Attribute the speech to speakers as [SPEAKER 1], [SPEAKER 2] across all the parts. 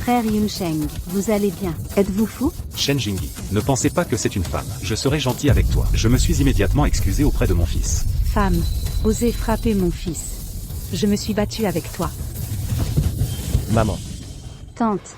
[SPEAKER 1] Frère Yunsheng, vous allez bien? Êtes-vous fou?
[SPEAKER 2] Shen Jingyi, ne pensez pas que c'est une femme. Je serai gentil avec toi. Je me suis immédiatement excusé auprès de mon fils.
[SPEAKER 1] Femme, osez frapper mon fils. Je me suis battue avec toi.
[SPEAKER 3] Maman.
[SPEAKER 1] Tante.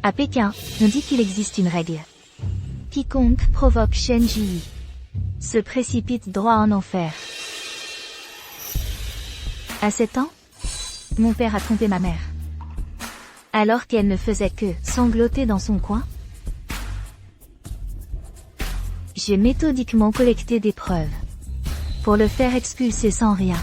[SPEAKER 4] À Pékin, on dit qu'il existe une règle. Quiconque provoque Shen Jingyi se précipite droit en enfer. À 7 ans, mon père a trompé ma mère. Alors qu'elle ne faisait que sangloter dans son coin, j'ai méthodiquement collecté des preuves pour le faire expulser sans rien.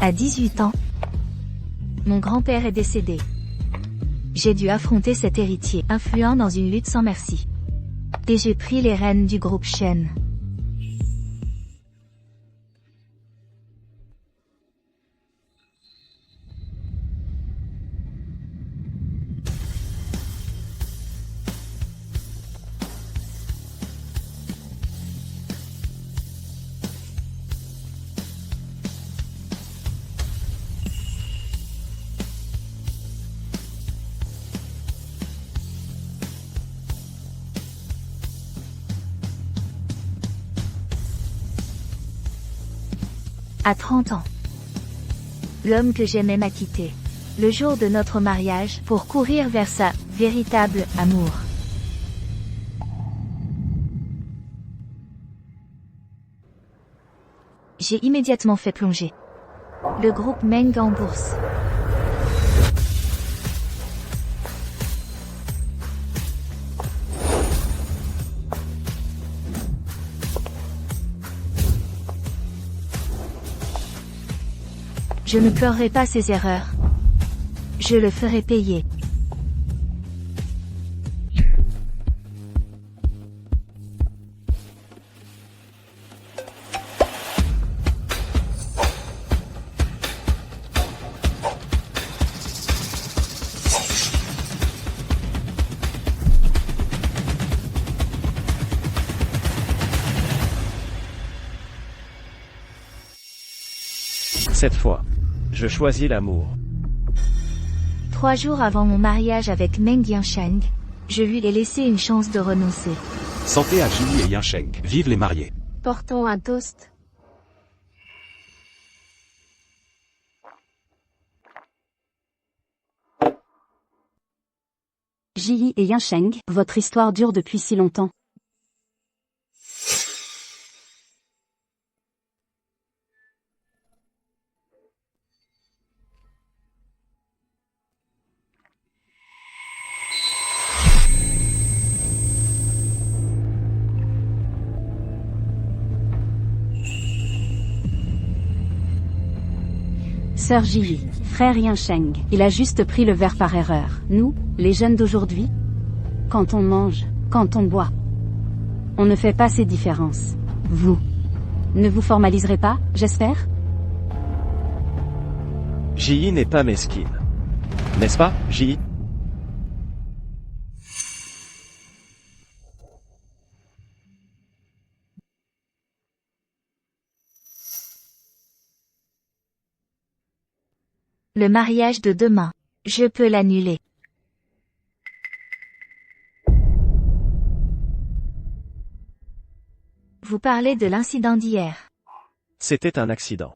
[SPEAKER 4] À 18 ans, mon grand-père est décédé. J'ai dû affronter cet héritier influent dans une lutte sans merci. Et j'ai pris les rênes du groupe Shen. À 30 ans, l'homme que j'aimais m'a quitté, le jour de notre mariage, pour courir vers sa véritable amour. J'ai immédiatement fait plonger le groupe Meng en bourse. Je ne pleurerai pas ses erreurs. Je le ferai payer.
[SPEAKER 3] Cette fois, je choisis l'amour.
[SPEAKER 4] 3 jours avant mon mariage avec Meng Yansheng, je lui ai laissé une chance de renoncer.
[SPEAKER 2] Santé à Jingyi et Yansheng. Vive les mariés.
[SPEAKER 1] Portons un toast. Jingyi et Yansheng, votre histoire dure depuis si longtemps. Sœur Jingyi, frère Yansheng, il a juste pris le verre par erreur. Nous, les jeunes d'aujourd'hui, quand on mange, quand on boit, on ne fait pas ces différences. Vous ne vous formaliserez pas, j'espère?
[SPEAKER 3] Jingyi n'est pas mesquine. N'est-ce pas, Jingyi?
[SPEAKER 4] Le mariage de demain, je peux l'annuler. Vous parlez de l'incident d'hier.
[SPEAKER 3] C'était un accident.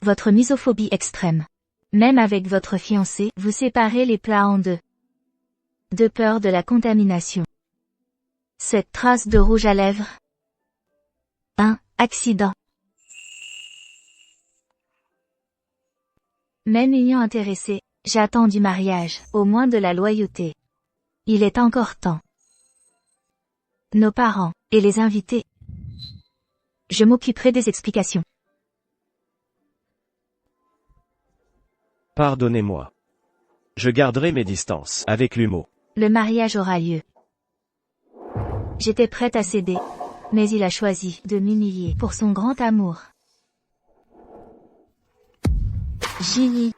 [SPEAKER 4] Votre misophobie extrême. Même avec votre fiancé, vous séparez les plats en deux. De peur de la contamination. Cette trace de rouge à lèvres. Un accident. Même union intéressée, j'attends du mariage, au moins de la loyauté. Il est encore temps. Nos parents, et les invités. Je m'occuperai des explications.
[SPEAKER 3] Pardonnez-moi. Je garderai mes distances avec l'humour.
[SPEAKER 4] Le mariage aura lieu. J'étais prête à céder, mais il a choisi de m'humilier pour son grand amour.
[SPEAKER 1] Ji.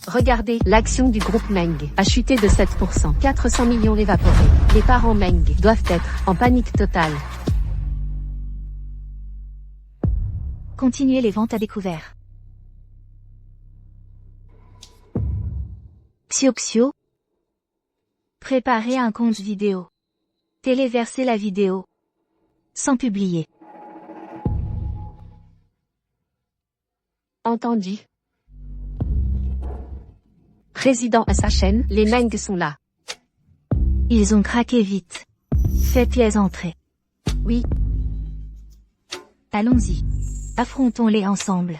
[SPEAKER 1] Regardez, l'action du groupe Meng a chuté de 7%. 400 millions évaporés. Les parents Meng doivent être en panique totale.
[SPEAKER 4] Continuez les ventes à découvert. Xio. Préparez un compte vidéo. Téléversez la vidéo. Sans publier.
[SPEAKER 1] Entendu. Président à sa chaîne, les Meng sont là.
[SPEAKER 4] Ils ont craqué vite. Faites-les entrer.
[SPEAKER 1] Oui.
[SPEAKER 4] Allons-y. Affrontons-les ensemble.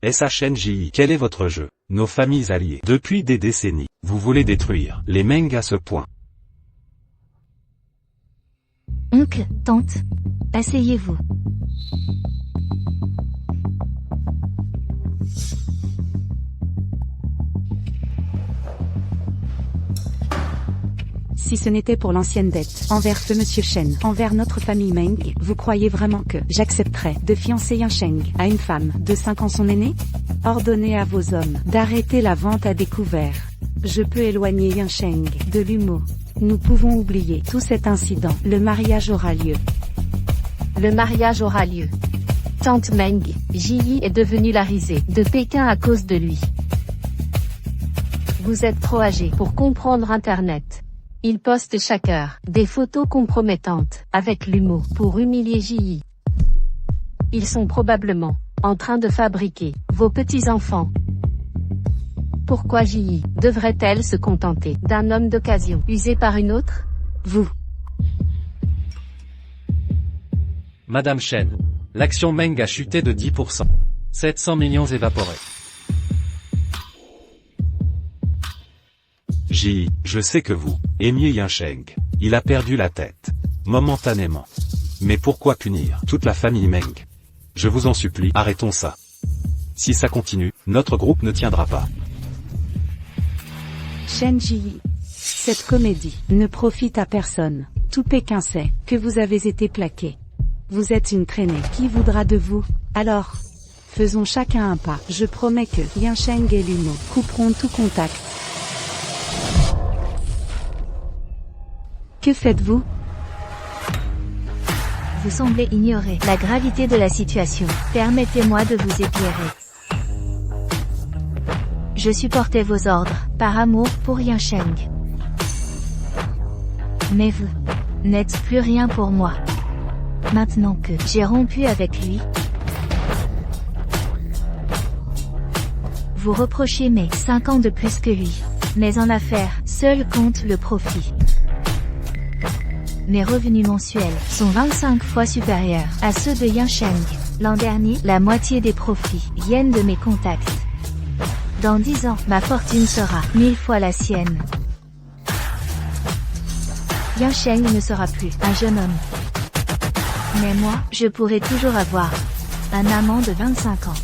[SPEAKER 2] SHNJI, quel est votre jeu? Nos familles alliées. Depuis des décennies, vous voulez détruire les Meng à ce point.
[SPEAKER 4] Oncle, tante, asseyez-vous.
[SPEAKER 1] Si ce n'était pour l'ancienne dette envers feu Monsieur Shen, envers notre famille Meng, vous croyez vraiment que j'accepterais de fiancer Yan Sheng à une femme de 5 ans son aîné? Ordonnez à vos hommes d'arrêter la vente à découvert. Je peux éloigner Yan Sheng de l'humour. Nous pouvons oublier tout cet incident. Le mariage aura lieu. Le mariage aura lieu. Tante Meng, Ji est devenue la risée de Pékin à cause de lui. Vous êtes trop âgé pour comprendre Internet. Il poste chaque heure des photos compromettantes avec l'humour pour humilier Ji. Ils sont probablement en train de fabriquer vos petits-enfants. Pourquoi Ji devrait-elle se contenter d'un homme d'occasion usé par une autre? Vous.
[SPEAKER 3] Madame Chen. L'action Meng a chuté de 10%. 700 millions évaporés.
[SPEAKER 2] Ji, je sais que vous aimiez Yan Sheng. Il a perdu la tête. Momentanément. Mais pourquoi punir toute la famille Meng? Je vous en supplie, arrêtons ça. Si ça continue, notre groupe ne tiendra pas.
[SPEAKER 1] Shen Ji. Cette comédie ne profite à personne. Tout Pékin sait que vous avez été plaqué. Vous êtes une traînée. Qui voudra de vous? Alors, faisons chacun un pas. Je promets que Yan Sheng et l'humour couperont tout contact. Que faites-vous?
[SPEAKER 4] Vous semblez ignorer la gravité de la situation. Permettez-moi de vous éclairer. Je supportais vos ordres, par amour pour Yan Sheng. Mais vous n'êtes plus rien pour moi. Maintenant que j'ai rompu avec lui, vous reprochez mes 5 ans de plus que lui. Mais en affaires, seul compte le profit. Mes revenus mensuels sont 25 fois supérieurs à ceux de Yan Sheng. L'an dernier, la moitié des profits viennent de mes contacts. Dans 10 ans, ma fortune sera 1000 fois la sienne. Yan Sheng ne sera plus un jeune homme. Mais moi, je pourrai toujours avoir un amant de 25 ans.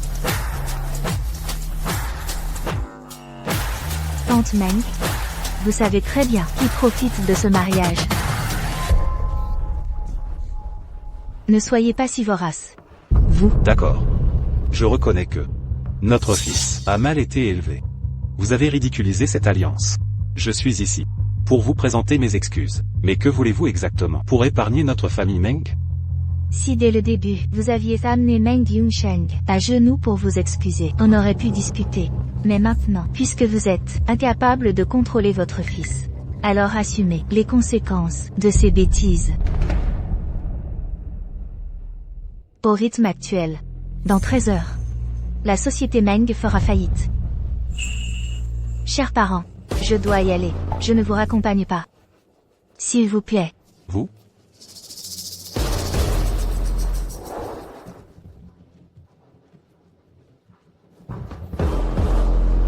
[SPEAKER 4] Tante Meng, vous savez très bien qui profite de ce mariage. Ne soyez pas si vorace.
[SPEAKER 1] Vous.
[SPEAKER 2] D'accord. Je reconnais que notre fils a mal été élevé. Vous avez ridiculisé cette alliance. Je suis ici pour vous présenter mes excuses. Mais que voulez-vous exactement pour épargner notre famille Meng?
[SPEAKER 4] Si dès le début, vous aviez amené Meng Yunsheng à genoux pour vous excuser, on aurait pu discuter. Mais maintenant, puisque vous êtes incapable de contrôler votre fils, alors assumez les conséquences de ces bêtises. Au rythme actuel, dans 13 heures, la société Meng fera faillite. Chers parents, Je dois y aller. Je ne vous raccompagne pas. S'il vous plaît.
[SPEAKER 2] Vous?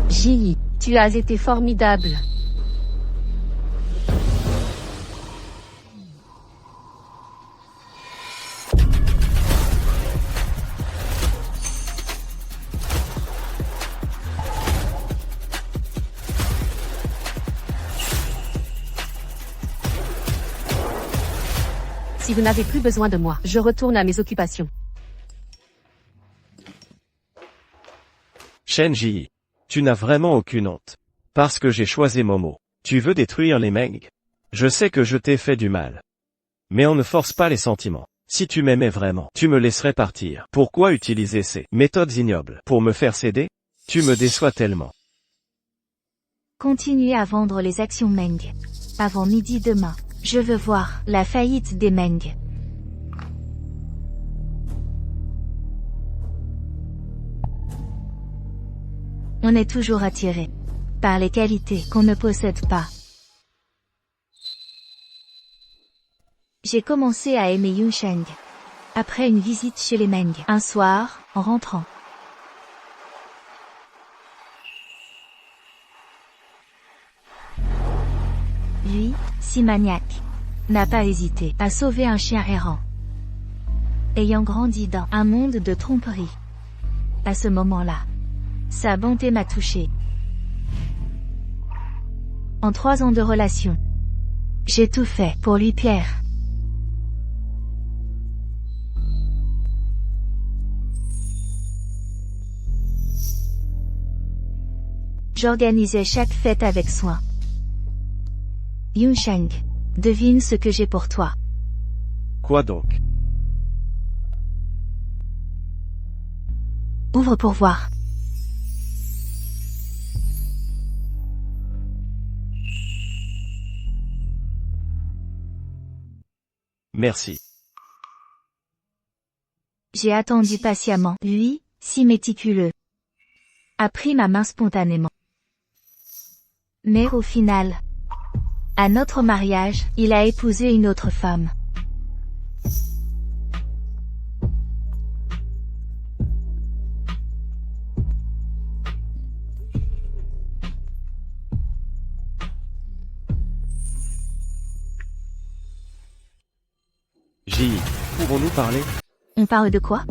[SPEAKER 5] Ji, tu as été formidable. Si vous n'avez plus besoin de moi, je retourne à mes occupations.
[SPEAKER 6] Shen Ji, tu n'as vraiment aucune honte. Parce que j'ai choisi Momo. Tu veux détruire les Meng. Je sais que je t'ai fait du mal. Mais on ne force pas les sentiments. Si tu m'aimais vraiment, tu me laisserais partir. Pourquoi utiliser ces méthodes ignobles pour me faire céder? Tu me déçois tellement.
[SPEAKER 4] Continuez à vendre les actions Meng. Avant midi demain. Je veux voir la faillite des Meng. On est toujours attiré par les qualités qu'on ne possède pas. J'ai commencé à aimer Yunsheng après une visite chez les Meng un soir, en rentrant. Lui, si maniaque, n'a pas hésité à sauver un chien errant. Ayant grandi dans un monde de tromperie. À ce moment-là, sa bonté m'a touché. En 3 ans de relation, j'ai tout fait pour lui plaire. J'organisais chaque fête avec soin. Yunsheng, devine ce que j'ai pour toi.
[SPEAKER 6] Quoi donc?
[SPEAKER 4] Ouvre pour voir.
[SPEAKER 6] Merci.
[SPEAKER 4] J'ai attendu patiemment. Lui, si méticuleux, a pris ma main spontanément. Mais au final, à notre mariage, il a épousé une autre femme.
[SPEAKER 6] Ji, pouvons-nous parler?
[SPEAKER 4] On parle de quoi?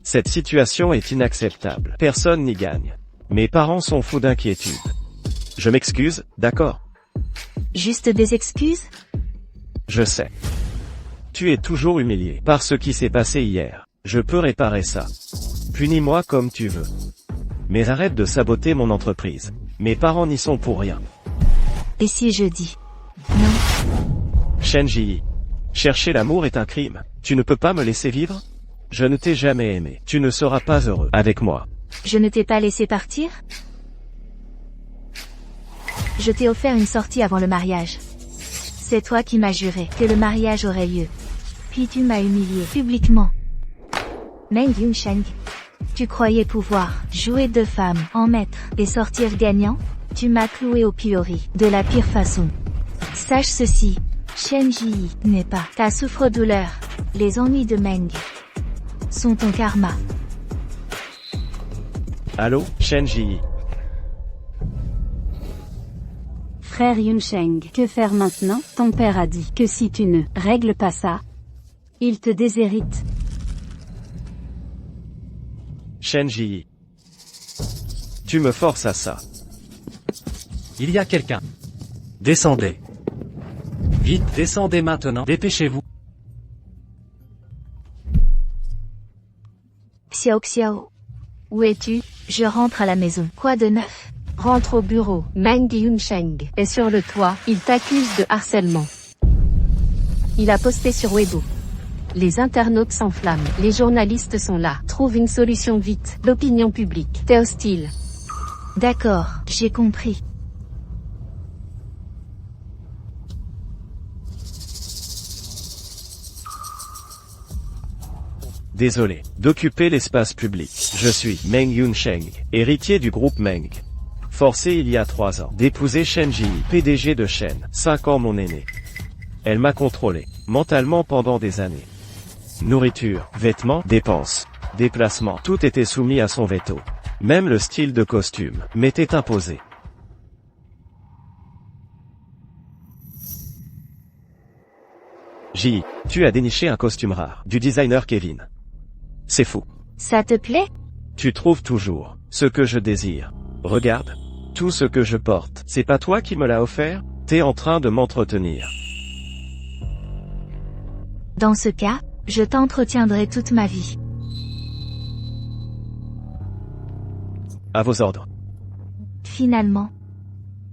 [SPEAKER 6] Cette situation est inacceptable. Personne n'y gagne. Mes parents sont fous d'inquiétude. Je m'excuse, d'accord?
[SPEAKER 4] Juste des excuses?
[SPEAKER 6] Je sais. Tu es toujours humilié par ce qui s'est passé hier. Je peux réparer ça. Punis-moi comme tu veux. Mais arrête de saboter mon entreprise. Mes parents n'y sont pour rien.
[SPEAKER 4] Et si je dis non?
[SPEAKER 6] Shen Ji, chercher l'amour est un crime. Tu ne peux pas me laisser vivre? Je ne t'ai jamais aimé. Tu ne seras pas heureux avec moi.
[SPEAKER 4] Je ne t'ai pas laissé partir? Je t'ai offert une sortie avant le mariage. C'est toi qui m'as juré que le mariage aurait lieu. Puis tu m'as humilié publiquement. Meng Yunsheng, tu croyais pouvoir jouer 2 femmes en maître et sortir gagnant? Tu m'as cloué au pilori de la pire façon. Sache ceci, Shen Ji n'est pas ta souffre-douleur. Les ennuis de Meng sont ton karma.
[SPEAKER 6] Allô, Shen Ji.
[SPEAKER 1] Frère Yunsheng, que faire maintenant? Ton père a dit que si tu ne règles pas ça, il te déshérite.
[SPEAKER 6] Shen Ji. Tu me forces à ça.
[SPEAKER 3] Il y a quelqu'un. Descendez. Vite, descendez maintenant, dépêchez-vous.
[SPEAKER 4] Xiao Xiao. Où es-tu? Je rentre à la maison. Quoi de neuf?
[SPEAKER 5] Rentre au bureau. Meng Yunsheng est sur le toit. Il t'accuse de harcèlement. Il a posté sur Weibo. Les internautes s'enflamment. Les journalistes sont là. Trouve une solution vite. L'opinion publique t'est hostile.
[SPEAKER 4] D'accord, j'ai compris.
[SPEAKER 6] Désolé d'occuper l'espace public. Je suis Meng Yunsheng, héritier du groupe Meng. forcé il y a 3 ans d'épouser Shen Ji, PDG de Shen, 5 ans mon aîné. Elle m'a contrôlé, mentalement pendant des années. Nourriture, vêtements, dépenses, déplacements, tout était soumis à son veto. Même le style de costume m'était imposé. Ji, tu as déniché un costume rare, du designer Kevin. C'est fou.
[SPEAKER 4] Ça te plaît?
[SPEAKER 6] Tu trouves toujours ce que je désire. Regarde. Tout ce que je porte, c'est pas toi qui me l'as offert? T'es en train de m'entretenir.
[SPEAKER 4] Dans ce cas, je t'entretiendrai toute ma vie.
[SPEAKER 6] À vos ordres.
[SPEAKER 4] Finalement,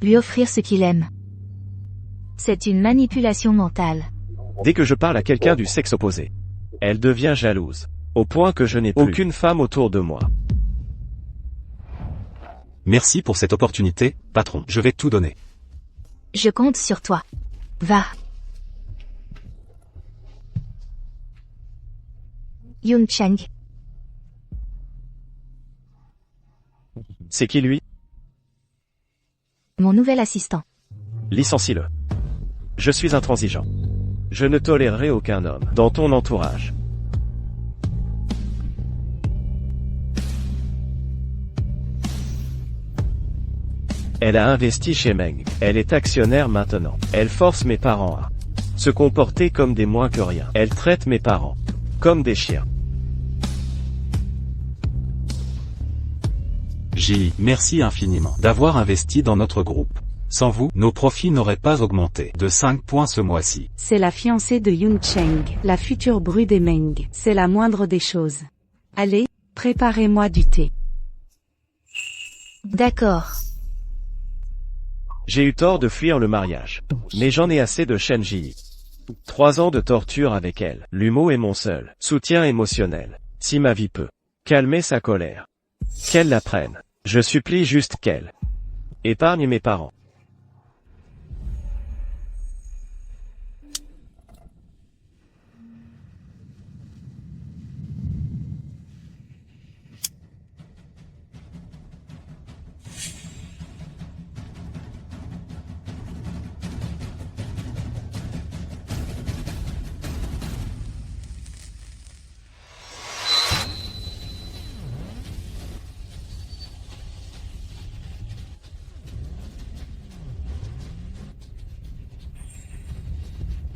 [SPEAKER 4] lui offrir ce qu'il aime. C'est une manipulation mentale.
[SPEAKER 6] Dès que je parle à quelqu'un du sexe opposé, elle devient jalouse. Au point que je n'ai plus aucune femme autour de moi.
[SPEAKER 2] Merci pour cette opportunité, patron. Je vais tout donner.
[SPEAKER 4] Je compte sur toi. Va. Yoon Chang.
[SPEAKER 6] C'est qui lui?
[SPEAKER 4] Mon nouvel assistant.
[SPEAKER 6] Licencie-le. Je suis intransigeant. Je ne tolérerai aucun homme dans ton entourage. Elle a investi chez Meng. Elle est actionnaire maintenant. Elle force mes parents à se comporter comme des moins que rien. Elle traite mes parents comme des chiens.
[SPEAKER 2] Ji, merci infiniment d'avoir investi dans notre groupe. Sans vous, nos profits n'auraient pas augmenté de 5 points ce mois-ci.
[SPEAKER 1] C'est la fiancée de Yoon Cheng, la future bru des Meng. C'est la moindre des choses. Allez, préparez-moi du thé.
[SPEAKER 4] D'accord.
[SPEAKER 6] J'ai eu tort de fuir le mariage. Mais j'en ai assez de Shen Ji. 3 ans de torture avec elle. L'humour est mon seul soutien émotionnel. Si ma vie peut calmer sa colère, qu'elle la prenne. Je supplie juste qu'elle épargne mes parents.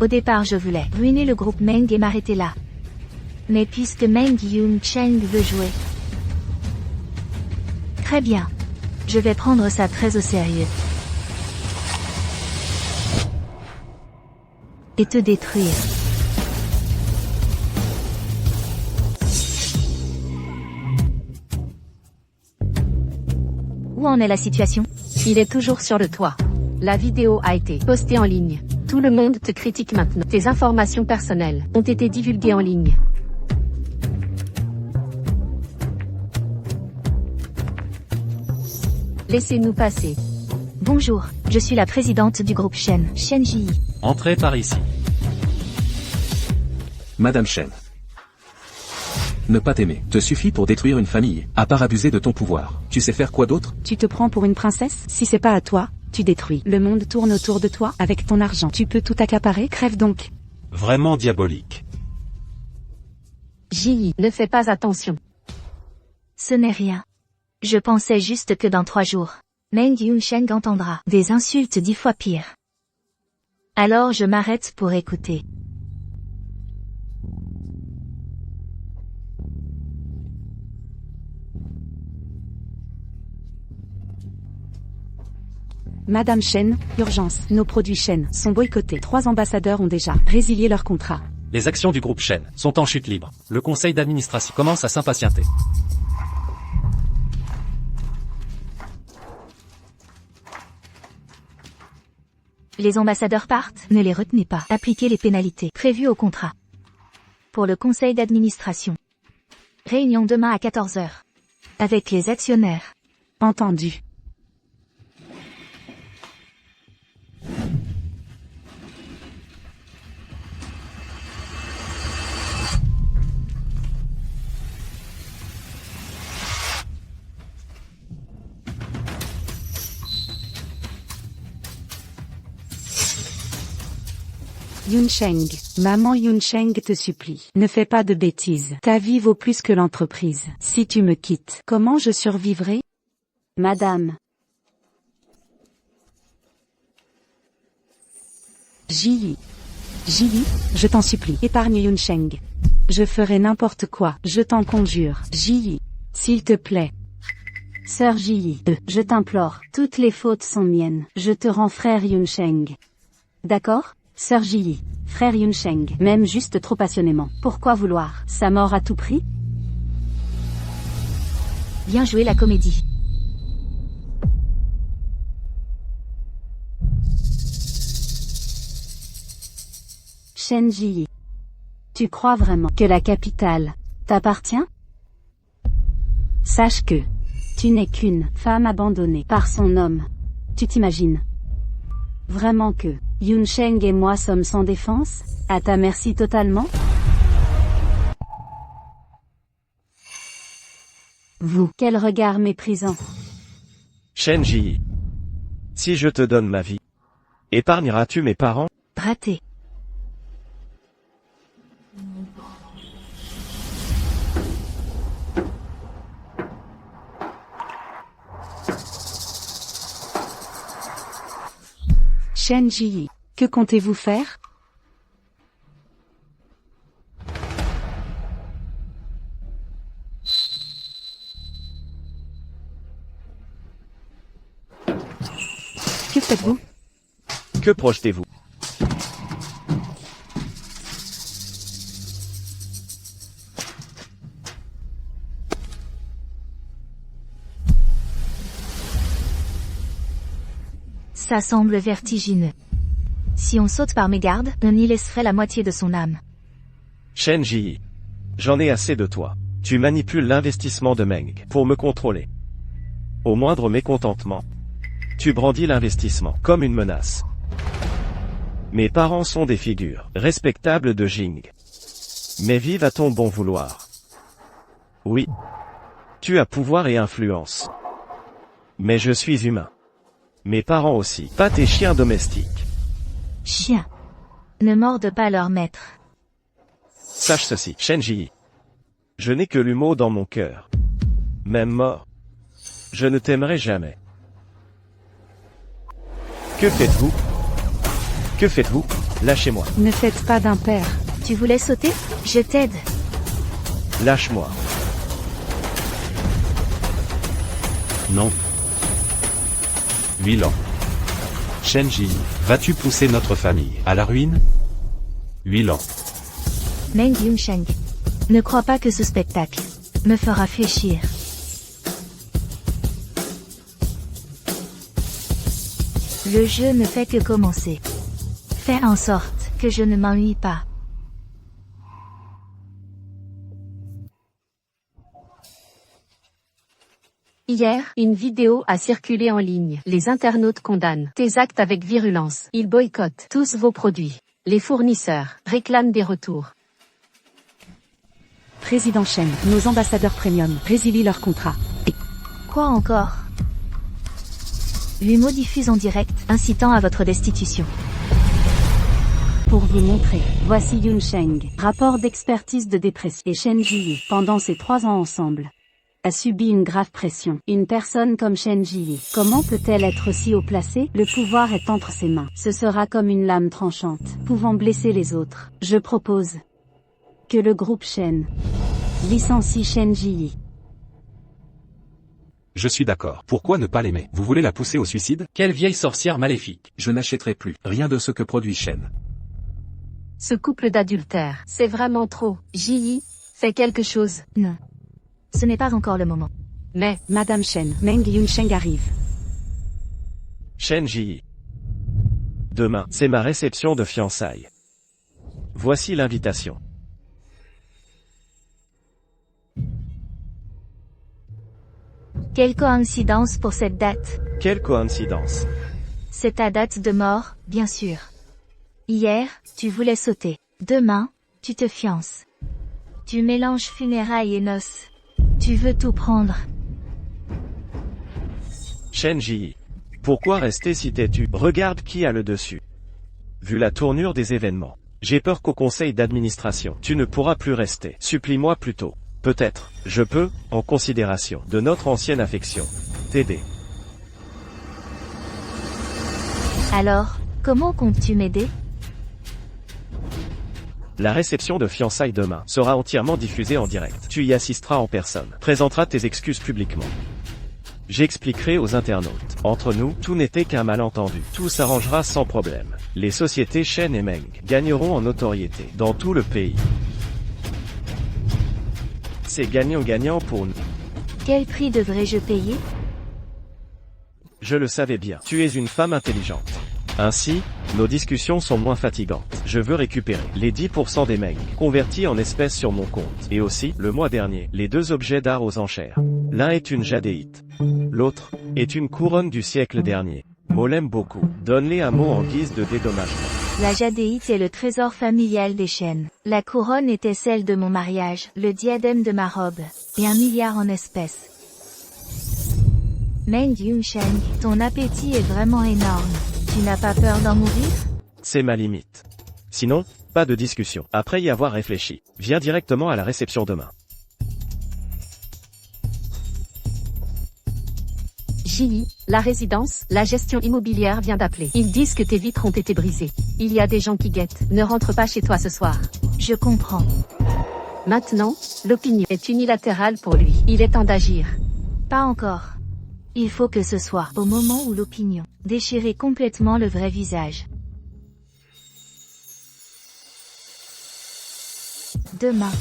[SPEAKER 4] Au départ je voulais ruiner le groupe Meng et m'arrêter là. Mais puisque Meng Yoon Cheng veut jouer. Très bien. Je vais prendre ça très au sérieux. Et te détruire. Où en est la situation?
[SPEAKER 5] Il est toujours sur le toit. La vidéo a été postée en ligne. Tout le monde te critique maintenant. Tes informations personnelles ont été divulguées en ligne. Laissez-nous passer.
[SPEAKER 4] Bonjour, je suis la présidente du groupe Shen Ji.
[SPEAKER 3] Entrez par ici.
[SPEAKER 7] Madame Shen. Ne pas t'aimer te suffit pour détruire une famille, à part abuser de ton pouvoir. Tu sais faire quoi d'autre?
[SPEAKER 1] Tu te prends pour une princesse? Si c'est pas à toi, tu détruis. Le monde tourne autour de toi, avec ton argent. Tu peux tout accaparer? Crève donc.
[SPEAKER 2] Vraiment diabolique.
[SPEAKER 5] Ji, ne fais pas attention.
[SPEAKER 4] Ce n'est rien. Je pensais juste que dans 3 jours, Meng Yoon Cheng entendra des insultes 10 fois pires. Alors je m'arrête pour écouter.
[SPEAKER 1] Madame Shen, urgence. Nos produits Shen sont boycottés. 3 ambassadeurs ont déjà résilié leur contrat.
[SPEAKER 3] Les actions du groupe Shen sont en chute libre. Le conseil d'administration commence à s'impatienter.
[SPEAKER 4] Les ambassadeurs partent, ne les retenez pas. Appliquez les pénalités prévues au contrat. Pour le conseil d'administration. Réunion demain à 14h. Avec les actionnaires.
[SPEAKER 1] Entendu. Yunsheng, maman Yunsheng te supplie, ne fais pas de bêtises. Ta vie vaut plus que l'entreprise. Si tu me quittes, comment je survivrai? Madame. Ji. Ji, je t'en supplie, épargne Yunsheng. Je ferai n'importe quoi, je t'en conjure. Ji, s'il te plaît. Sœur Ji, je t'implore, toutes les fautes sont miennes. Je te rends frère Yunsheng. D'accord? Sœur Ji, frère Yunsheng, même juste trop passionnément. Pourquoi vouloir sa mort à tout prix?
[SPEAKER 4] Bien joué la comédie.
[SPEAKER 1] Shen Ji. Tu crois vraiment que la capitale t'appartient? Sache que tu n'es qu'une femme abandonnée par son homme. Tu t'imagines vraiment que Yunsheng et moi sommes sans défense, à ta merci totalement? Vous, quel regard méprisant.
[SPEAKER 6] Shen Ji. Si je te donne ma vie, épargneras-tu mes parents?
[SPEAKER 4] Raté.
[SPEAKER 1] Shen Ji, que comptez-vous faire? Que faites-vous?
[SPEAKER 6] Que projetez-vous?
[SPEAKER 4] Ça semble vertigineux. Si on saute par mégarde, on y laisserait la moitié de son âme.
[SPEAKER 6] Shen Ji. J'en ai assez de toi. Tu manipules l'investissement de Meng pour me contrôler. Au moindre mécontentement, tu brandis l'investissement comme une menace. Mes parents sont des figures respectables de Jing. Mais vivent à ton bon vouloir. Oui. Tu as pouvoir et influence. Mais je suis humain. Mes parents aussi. Pas tes chiens domestiques.
[SPEAKER 4] Chien. Ne morde pas leur maître.
[SPEAKER 6] Sache ceci, Shen Ji. Je n'ai que l'humour dans mon cœur. Même mort, je ne t'aimerai jamais. Que faites-vous? Que faites-vous? Lâchez-moi.
[SPEAKER 1] Ne faites pas d'impair.
[SPEAKER 4] Tu voulais sauter? Je t'aide.
[SPEAKER 6] Lâche-moi.
[SPEAKER 2] Non. 8 ans. Shen Ji, vas-tu pousser notre famille à la ruine? 8 ans.
[SPEAKER 4] Meng Yunsheng. Ne crois pas que ce spectacle me fera fléchir. Le jeu ne fait que commencer. Fais en sorte que je ne m'ennuie pas.
[SPEAKER 5] Hier, une vidéo a circulé en ligne. Les internautes condamnent tes actes avec virulence. Ils boycottent tous vos produits. Les fournisseurs réclament des retours.
[SPEAKER 1] Président Shen, nos ambassadeurs premium résilient leur contrat.
[SPEAKER 4] Quoi encore? L'humo diffuse en direct, incitant à votre destitution.
[SPEAKER 1] Pour vous montrer, voici Yunsheng, rapport d'expertise de dépression. Et Shen Ji, pendant ces 3 ans ensemble, a subi une grave pression. Une personne comme Shen Ji, comment peut-elle être si haut placée? Le pouvoir est entre ses mains. Ce sera comme une lame tranchante, pouvant blesser les autres. Je propose que le groupe Shen licencie Shen Ji.
[SPEAKER 2] Je suis d'accord. Pourquoi ne pas l'aimer? Vous voulez la pousser au suicide?
[SPEAKER 3] Quelle vieille sorcière maléfique.
[SPEAKER 7] Je n'achèterai plus rien de ce que produit Shen.
[SPEAKER 5] Ce couple d'adultères, c'est vraiment trop. Ji, fais quelque chose.
[SPEAKER 4] Non. Ce n'est pas encore le moment.
[SPEAKER 5] Mais,
[SPEAKER 1] Madame Shen, Meng Yunsheng arrive.
[SPEAKER 6] Shen Ji. Demain, c'est ma réception de fiançailles. Voici l'invitation.
[SPEAKER 4] Quelle coïncidence pour cette date.
[SPEAKER 6] Quelle coïncidence.
[SPEAKER 4] C'est ta date de mort, bien sûr. Hier, tu voulais sauter. Demain, tu te fiances. Tu mélanges funérailles et noces. Tu veux tout prendre.
[SPEAKER 6] Shen Ji. Pourquoi rester si têtu? Regarde qui a le dessus. vu la tournure des événements. J'ai peur qu'au conseil d'administration, tu ne pourras plus rester. Supplie-moi plutôt. Peut-être, je peux, en considération de notre ancienne affection, t'aider.
[SPEAKER 4] Alors, comment comptes-tu m'aider?
[SPEAKER 6] La réception de fiançailles demain sera entièrement diffusée en direct. Tu y assisteras en personne. Présenteras tes excuses publiquement. J'expliquerai aux internautes. Entre nous, tout n'était qu'un malentendu. Tout s'arrangera sans problème. Les sociétés Shen et Meng gagneront en notoriété dans tout le pays. C'est gagnant-gagnant pour nous.
[SPEAKER 4] Quel prix devrais-je payer?
[SPEAKER 6] Je le savais bien. Tu es une femme intelligente. Ainsi, nos discussions sont moins fatigantes. Je veux récupérer les 10% des Meng convertis en espèces sur mon compte. Et aussi, le mois dernier, les 2 objets d'art aux enchères. L'un est une jadéite. L'autre est une couronne du siècle dernier. Mo l'aime beaucoup. Donne-les un mot en guise de dédommagement.
[SPEAKER 4] La jadéite est le trésor familial des Shen. La couronne était celle de mon mariage, le diadème de ma robe, et 1 milliard en espèces. Meng Yunsheng, ton appétit est vraiment énorme. Tu n'as pas peur d'en mourir?
[SPEAKER 6] C'est ma limite. Sinon, pas de discussion. Après y avoir réfléchi, viens directement à la réception demain.
[SPEAKER 5] JI, la résidence, la gestion immobilière vient d'appeler. Ils disent que tes vitres ont été brisées. Il y a des gens qui guettent. Ne rentre pas chez toi ce soir.
[SPEAKER 4] Je comprends.
[SPEAKER 5] Maintenant, l'opinion est unilatérale pour lui. Il est temps d'agir.
[SPEAKER 4] Pas encore. Il faut que ce soit au moment où l'opinion déchirait complètement le vrai visage. Demain,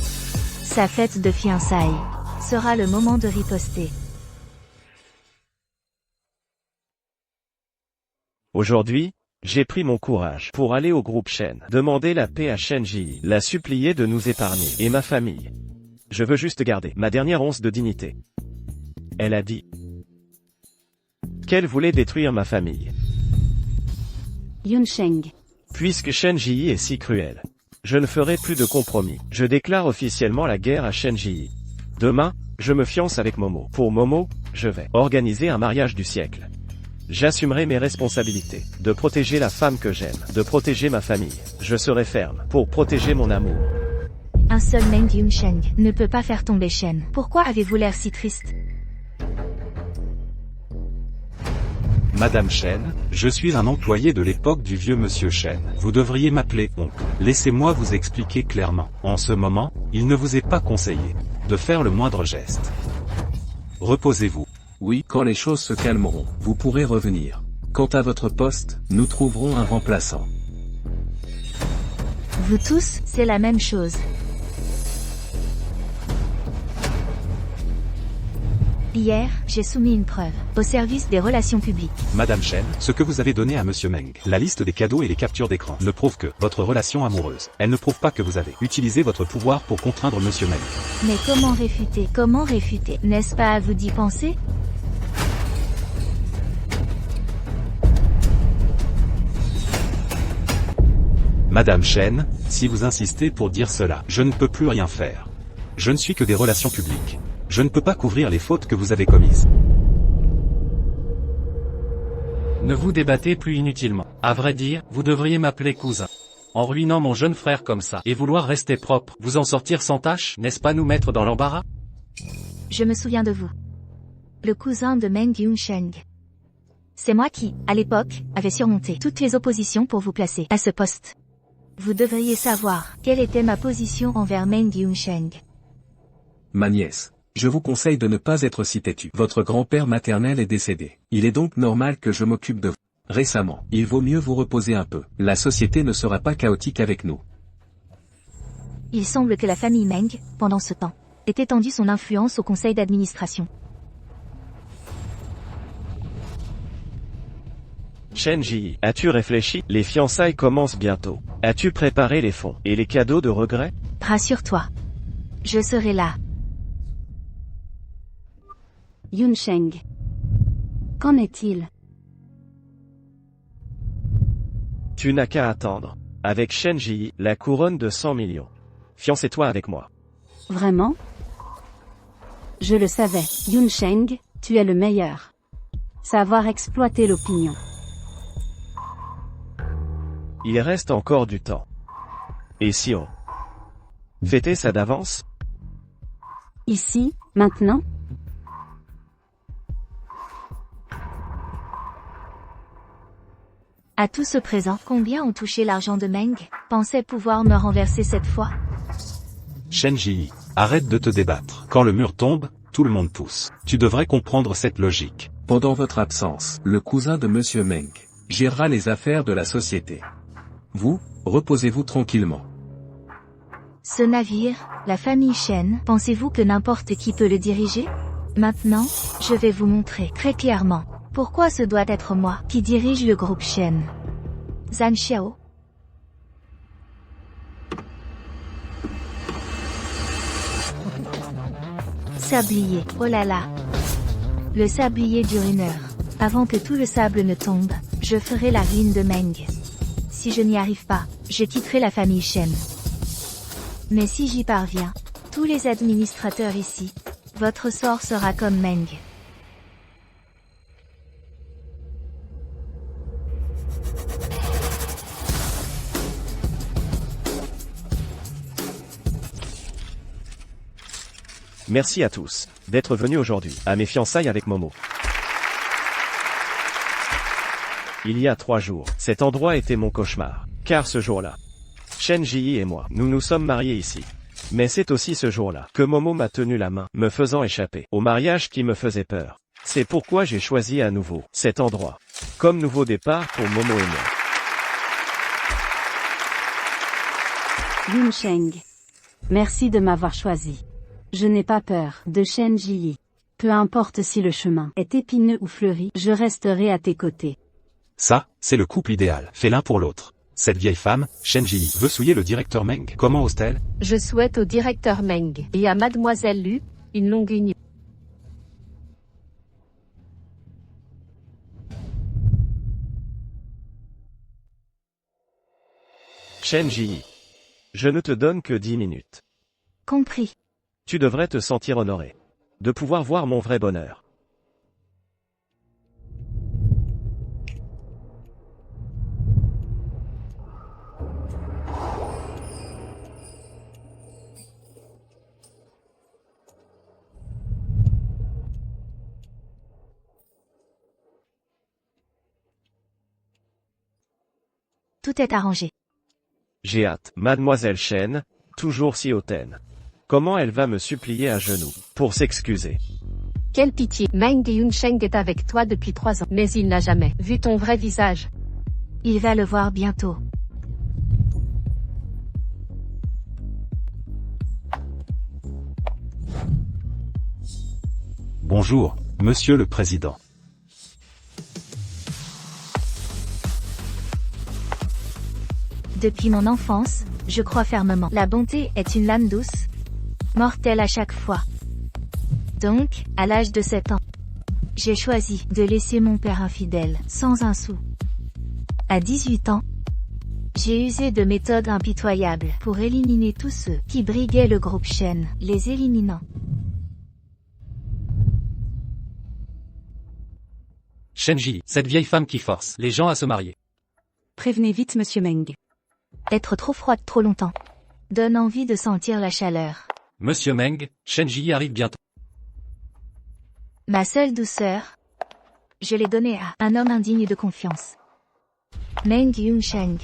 [SPEAKER 4] sa fête de fiançailles sera le moment de riposter.
[SPEAKER 6] Aujourd'hui, j'ai pris mon courage pour aller au groupe Shen, demander la paix à Shen Ji, la supplier de nous épargner, et ma famille. Je veux juste garder ma dernière once de dignité. Elle a dit qu'elle voulait détruire ma famille.
[SPEAKER 1] Yunsheng.
[SPEAKER 6] Puisque Shen Ji est si cruel, je ne ferai plus de compromis. Je déclare officiellement la guerre à Shen Ji. Demain, je me fiance avec Momo. Pour Momo, je vais organiser un mariage du siècle. J'assumerai mes responsabilités, de protéger la femme que j'aime, de protéger ma famille. Je serai ferme, pour protéger mon amour.
[SPEAKER 4] Un seul Meng Yunsheng ne peut pas faire tomber Shen. Pourquoi avez-vous l'air si triste?
[SPEAKER 2] Madame Shen, je suis un employé de l'époque du vieux monsieur Shen. Vous devriez m'appeler oncle. Laissez-moi vous expliquer clairement. En ce moment, il ne vous est pas conseillé de faire le moindre geste. Reposez-vous.
[SPEAKER 7] Oui, quand les choses se calmeront, vous pourrez revenir. Quant à votre poste, nous trouverons un remplaçant.
[SPEAKER 4] Vous tous, c'est la même chose. Hier, j'ai soumis une preuve au service des relations publiques.
[SPEAKER 2] Madame Shen, ce que vous avez donné à monsieur Meng, la liste des cadeaux et les captures d'écran, ne prouve que votre relation amoureuse. Elle ne prouve pas que vous avez utilisé votre pouvoir pour contraindre monsieur Meng.
[SPEAKER 4] Mais comment réfuter? Comment réfuter? N'est-ce pas à vous d'y penser?
[SPEAKER 2] Madame Shen, si vous insistez pour dire cela, je ne peux plus rien faire. Je ne suis que des relations publiques. Je ne peux pas couvrir les fautes que vous avez commises.
[SPEAKER 3] Ne vous débattez plus inutilement. À vrai dire, vous devriez m'appeler cousin. En ruinant mon jeune frère comme ça, et vouloir rester propre, vous en sortir sans tâche, n'est-ce pas nous mettre dans l'embarras?
[SPEAKER 4] Je me souviens de vous. Le cousin de Meng Yunsheng. C'est moi qui, à l'époque, avais surmonté toutes les oppositions pour vous placer à ce poste. Vous devriez savoir quelle était ma position envers Meng Yunsheng.
[SPEAKER 7] Ma nièce, je vous conseille de ne pas être si têtu. Votre grand-père maternel est décédé. Il est donc normal que je m'occupe de vous. Récemment, il vaut mieux vous reposer un peu. La société ne sera pas chaotique avec nous.
[SPEAKER 4] Il semble que la famille Meng, pendant ce temps, ait étendu son influence au conseil d'administration.
[SPEAKER 6] Shen Ji, as-tu réfléchi? Les fiançailles commencent bientôt. As-tu préparé les fonds et les cadeaux de regret?
[SPEAKER 4] Rassure-toi. Je serai là.
[SPEAKER 1] Yunsheng. Qu'en est-il?
[SPEAKER 6] Tu n'as qu'à attendre. Avec Shen Ji, la couronne de 100 millions. Fiancez-toi avec moi.
[SPEAKER 1] Vraiment? Je le savais. Yunsheng, tu es le meilleur. Savoir exploiter l'opinion.
[SPEAKER 6] Il reste encore du temps. Et si on fêtait ça d'avance?
[SPEAKER 1] Ici, maintenant?
[SPEAKER 4] À tout ce présent, combien ont touché l'argent de Meng? Pensais pouvoir me renverser cette fois?
[SPEAKER 2] Shen Ji, arrête de te débattre. Quand le mur tombe, tout le monde pousse. Tu devrais comprendre cette logique.
[SPEAKER 7] Pendant votre absence, le cousin de Monsieur Meng gérera les affaires de la société. Vous, reposez-vous tranquillement.
[SPEAKER 4] Ce navire, la famille Shen, pensez-vous que n'importe qui peut le diriger? Maintenant, je vais vous montrer très clairement pourquoi ce doit être moi qui dirige le groupe Shen. Zhan Xiao. Sablier, oh là là. Le sablier dure 1 heure. Avant que tout le sable ne tombe, je ferai la ruine de Meng. Si je n'y arrive pas, je quitterai la famille Shen. Mais si j'y parviens, tous les administrateurs ici, votre sort sera comme Meng.
[SPEAKER 6] Merci à tous d'être venus aujourd'hui à mes fiançailles avec Momo. Il y a 3 jours, cet endroit était mon cauchemar. Car ce jour-là, Shen Ji et moi, nous nous sommes mariés ici. Mais c'est aussi ce jour-là que Momo m'a tenu la main, me faisant échapper au mariage qui me faisait peur. C'est pourquoi j'ai choisi à nouveau cet endroit comme nouveau départ pour Momo et moi.
[SPEAKER 1] Yunsheng. Merci de m'avoir choisi. Je n'ai pas peur de Shen Ji. Peu importe si le chemin est épineux ou fleuri, je resterai à tes côtés.
[SPEAKER 2] Ça, c'est le couple idéal, fait l'un pour l'autre. Cette vieille femme, Shen Ji, veut souiller le directeur Meng. Comment ose-t-elle?
[SPEAKER 5] Je souhaite au directeur Meng et à mademoiselle Lu une longue union.
[SPEAKER 6] Shen Ji, je ne te donne que 10 minutes.
[SPEAKER 4] Compris.
[SPEAKER 6] Tu devrais te sentir honoré de pouvoir voir mon vrai bonheur.
[SPEAKER 4] Tout est arrangé.
[SPEAKER 6] J'ai hâte. Mademoiselle Shen, toujours si hautaine. Comment elle va me supplier à genoux pour s'excuser.
[SPEAKER 5] Quelle pitié, Meng Yunsheng est avec toi depuis 3 ans, mais il n'a jamais vu ton vrai visage.
[SPEAKER 4] Il va le voir bientôt.
[SPEAKER 2] Bonjour, Monsieur le Président.
[SPEAKER 4] Depuis mon enfance, je crois fermement. La bonté est une lame douce, mortelle à chaque fois. Donc, à l'âge de 7 ans, j'ai choisi de laisser mon père infidèle, sans un sou. À 18 ans, j'ai usé de méthodes impitoyables pour éliminer tous ceux qui briguaient le groupe Shen, les éliminant.
[SPEAKER 3] Shen Ji, cette vieille femme qui force les gens à se marier.
[SPEAKER 1] Prévenez vite Monsieur Meng.
[SPEAKER 4] Être trop froide trop longtemps donne envie de sentir la chaleur.
[SPEAKER 3] Monsieur Meng, Shen Ji arrive bientôt.
[SPEAKER 4] Ma seule douceur, je l'ai donnée à un homme indigne de confiance. Meng Yunsheng,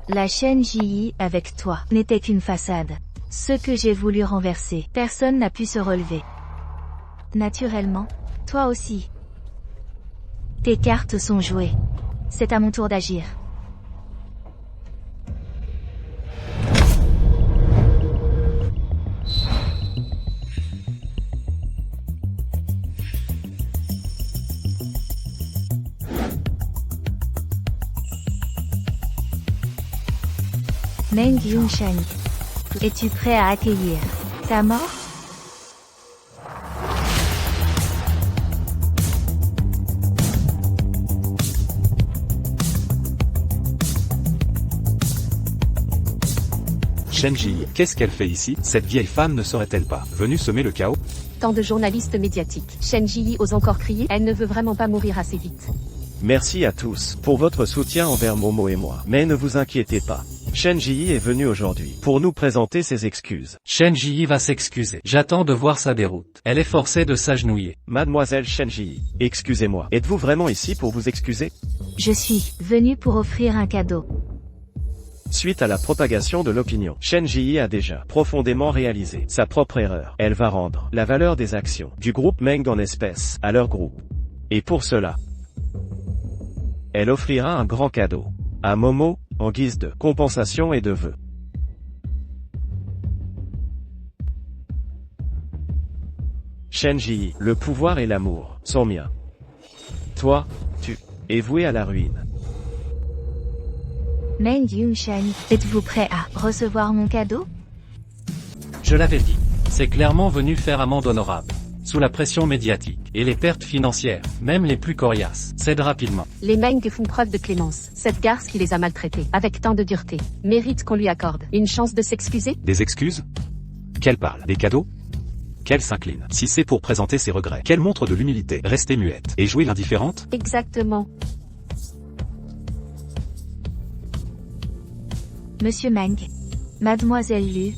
[SPEAKER 4] la Shen Ji avec toi n'était qu'une façade. Ce que j'ai voulu renverser, personne n'a pu se relever. Naturellement, toi aussi. Tes cartes sont jouées. C'est à mon tour d'agir. Meng Yunsheng, es-tu prêt à accueillir ta mort?
[SPEAKER 2] Shen Ji, qu'est-ce qu'elle fait ici? Cette vieille femme ne serait-elle pas venue semer le chaos?
[SPEAKER 5] Tant de journalistes médiatiques. Shen Ji ose encore crier, elle ne veut vraiment pas mourir assez vite.
[SPEAKER 6] Merci à tous pour votre soutien envers Momo et moi. Mais ne vous inquiétez pas. Shen Ji est venu aujourd'hui pour nous présenter ses excuses.
[SPEAKER 3] Shen Ji va s'excuser. J'attends de voir sa déroute. Elle est forcée de s'agenouiller.
[SPEAKER 6] Mademoiselle Shen Ji, excusez-moi. Êtes-vous vraiment ici pour vous excuser?
[SPEAKER 4] Je suis venu pour offrir un cadeau.
[SPEAKER 6] Suite à la propagation de l'opinion, Shen Ji a déjà profondément réalisé sa propre erreur. Elle va rendre la valeur des actions du groupe Meng en espèces à leur groupe. Et pour cela, elle offrira un grand cadeau à Momo, en guise de compensation et de vœux. Shen Ji, le pouvoir et l'amour sont miens. Toi, tu es voué à la ruine.
[SPEAKER 4] Meng Yunsheng, êtes-vous prêt à recevoir mon cadeau?
[SPEAKER 3] Je l'avais dit. C'est clairement venu faire amende honorable. Sous la pression médiatique et les pertes financières, même les plus coriaces, cèdent rapidement.
[SPEAKER 5] Les Meng font preuve de clémence. Cette garce qui les a maltraités, avec tant de dureté, mérite qu'on lui accorde une chance de s'excuser.
[SPEAKER 2] Des excuses? Qu'elle parle? Des cadeaux? Qu'elle s'incline? Si c'est pour présenter ses regrets, qu'elle montre de l'humilité, rester muette et jouer l'indifférente?
[SPEAKER 5] Exactement.
[SPEAKER 4] Monsieur Meng, Mademoiselle Lu,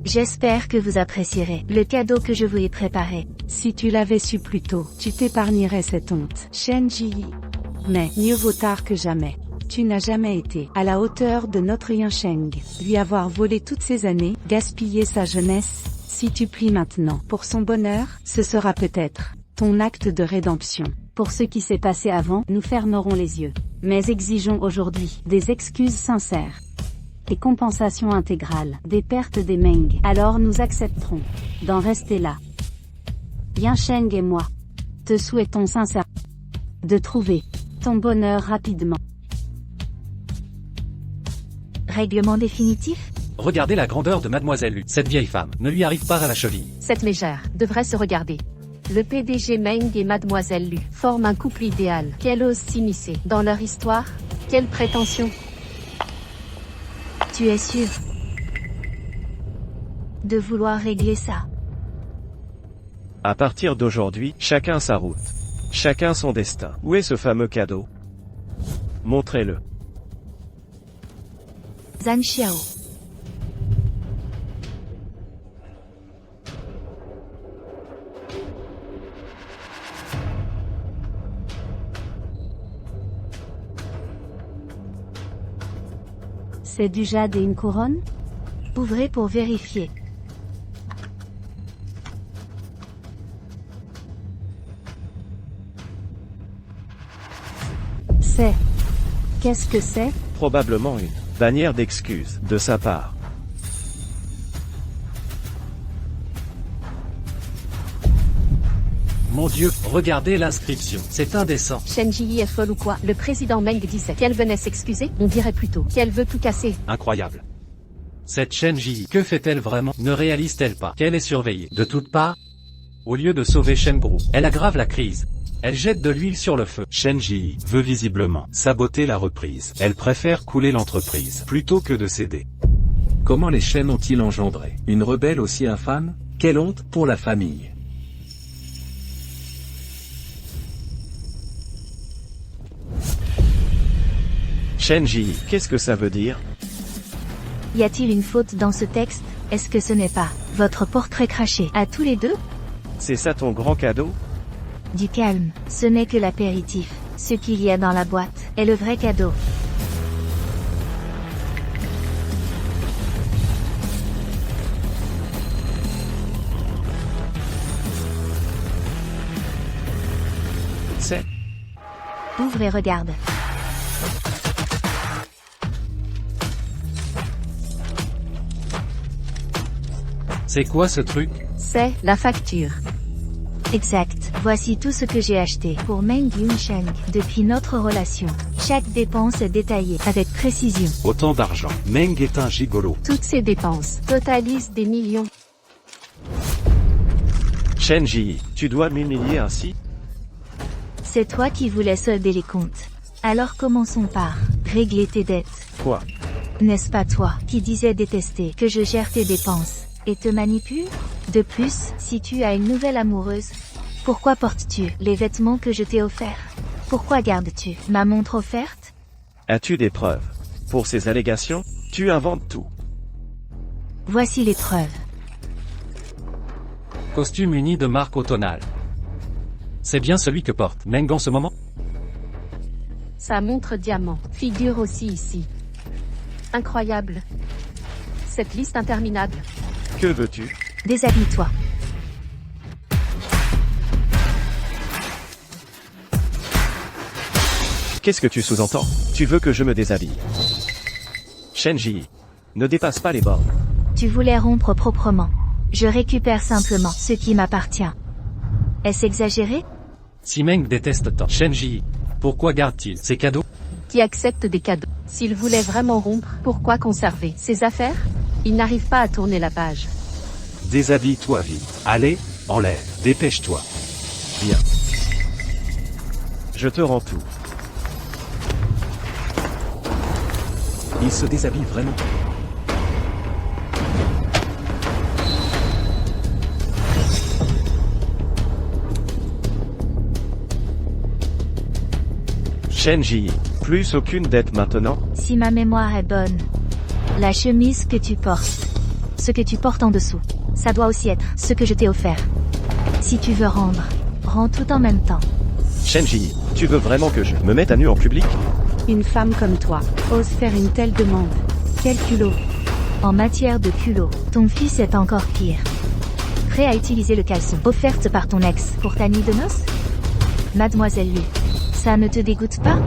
[SPEAKER 4] j'espère que vous apprécierez le cadeau que je vous ai préparé.
[SPEAKER 1] Si tu l'avais su plus tôt, tu t'épargnerais cette honte. Shen Ji. Mais, mieux vaut tard que jamais. Tu n'as jamais été à la hauteur de notre Yunsheng. Lui avoir volé toutes ces années, gaspillé sa jeunesse. Si tu plies maintenant pour son bonheur, ce sera peut-être ton acte de rédemption. Pour ce qui s'est passé avant, nous fermerons les yeux. Mais exigeons aujourd'hui des excuses sincères. Des compensations intégrales, des pertes des Meng. Alors nous accepterons d'en rester là. Yunsheng et moi te souhaitons sincèrement de trouver ton bonheur rapidement.
[SPEAKER 4] Règlement définitif?
[SPEAKER 3] Regardez la grandeur de Mademoiselle Lu. Cette vieille femme ne lui arrive pas à la cheville.
[SPEAKER 5] Cette mégère devrait se regarder. Le PDG Meng et Mademoiselle Lu forment un couple idéal. Qu'elle ose s'immiscer dans leur histoire? Quelle prétention!
[SPEAKER 4] Tu es sûr de vouloir régler ça?
[SPEAKER 6] À partir d'aujourd'hui, chacun sa route. Chacun son destin. Où est ce fameux cadeau? Montrez-le.
[SPEAKER 4] Zhang Xiao.
[SPEAKER 1] C'est du jade et une couronne?
[SPEAKER 4] Ouvrez pour vérifier.
[SPEAKER 1] C'est... Qu'est-ce que c'est?
[SPEAKER 6] Probablement une bannière d'excuses de sa part.
[SPEAKER 3] Mon Dieu, regardez l'inscription. C'est indécent.
[SPEAKER 5] Shen Ji est folle ou quoi? Le président Meng disait qu'elle venait s'excuser. On dirait plutôt qu'elle veut tout casser.
[SPEAKER 2] Incroyable.
[SPEAKER 3] Cette Shen Ji, que fait-elle vraiment? Ne réalise-t-elle pas qu'elle est surveillée de toutes parts? Au lieu de sauver Shen Gru, elle aggrave la crise. Elle jette de l'huile sur le feu.
[SPEAKER 2] Shen Ji veut visiblement saboter la reprise. Elle préfère couler l'entreprise plutôt que de céder.
[SPEAKER 7] Comment les Shen ont-ils engendré une rebelle aussi infâme? Quelle honte pour la famille.
[SPEAKER 6] Shen Ji, qu'est-ce que ça veut dire?
[SPEAKER 4] Y a-t-il une faute dans ce texte? Est-ce que ce n'est pas votre portrait craché à tous les deux?
[SPEAKER 6] C'est ça ton grand cadeau?
[SPEAKER 4] Du calme, ce n'est que l'apéritif. Ce qu'il y a dans la boîte est le vrai cadeau.
[SPEAKER 6] C'est...
[SPEAKER 4] Ouvre et regarde.
[SPEAKER 3] C'est quoi ce truc?
[SPEAKER 5] C'est la facture.
[SPEAKER 4] Exact. Voici tout ce que j'ai acheté pour Meng Yunsheng depuis notre relation. Chaque dépense est détaillée avec précision.
[SPEAKER 2] Autant d'argent. Meng est un gigolo.
[SPEAKER 5] Toutes ces dépenses totalisent des millions.
[SPEAKER 6] Shen Ji, tu dois m'humilier ainsi?
[SPEAKER 4] C'est toi qui voulais solder les comptes. Alors commençons par régler tes dettes.
[SPEAKER 6] Quoi?
[SPEAKER 4] N'est-ce pas toi qui disais détester que je gère tes dépenses et te manipule? De plus, si tu as une nouvelle amoureuse, pourquoi portes-tu les vêtements que je t'ai offerts? Pourquoi gardes-tu ma montre offerte?
[SPEAKER 6] As-tu des preuves? Pour ces allégations, tu inventes tout.
[SPEAKER 4] Voici les preuves.
[SPEAKER 3] Costume uni de marque automnale. C'est bien celui que porte Meng en ce moment?
[SPEAKER 5] Sa montre diamant figure aussi ici. Incroyable. Cette liste interminable.
[SPEAKER 6] Que veux-tu?
[SPEAKER 4] Déshabille-toi.
[SPEAKER 6] Qu'est-ce que tu sous-entends? Tu veux que je me déshabille? Shenji, ne dépasse pas les bornes.
[SPEAKER 4] Tu voulais rompre proprement. Je récupère simplement ce qui m'appartient. Est-ce exagéré?
[SPEAKER 3] Si Meng déteste tant Shenji, pourquoi garde-t-il ses cadeaux?
[SPEAKER 5] Qui accepte des cadeaux. S'il voulait vraiment rompre, pourquoi conserver ses affaires? Il n'arrive pas à tourner la page.
[SPEAKER 2] Déshabille-toi vite. Allez, enlève, dépêche-toi.
[SPEAKER 6] Bien. Je te rends tout.
[SPEAKER 7] Il se déshabille vraiment.
[SPEAKER 6] Shenji, plus aucune dette maintenant?
[SPEAKER 4] Si ma mémoire est bonne. La chemise que tu portes. Ce que tu portes en dessous. Ça doit aussi être ce que je t'ai offert. Si tu veux rendre, rends tout en même temps.
[SPEAKER 6] Shenji, tu veux vraiment que je me mette à nu en public?
[SPEAKER 1] Une femme comme toi ose faire une telle demande. Quel culot.
[SPEAKER 4] En matière de culot, ton fils est encore pire. Prêt à utiliser le caleçon offerte par ton ex pour ta nuit de noces? Mademoiselle Lu, ça ne te dégoûte pas?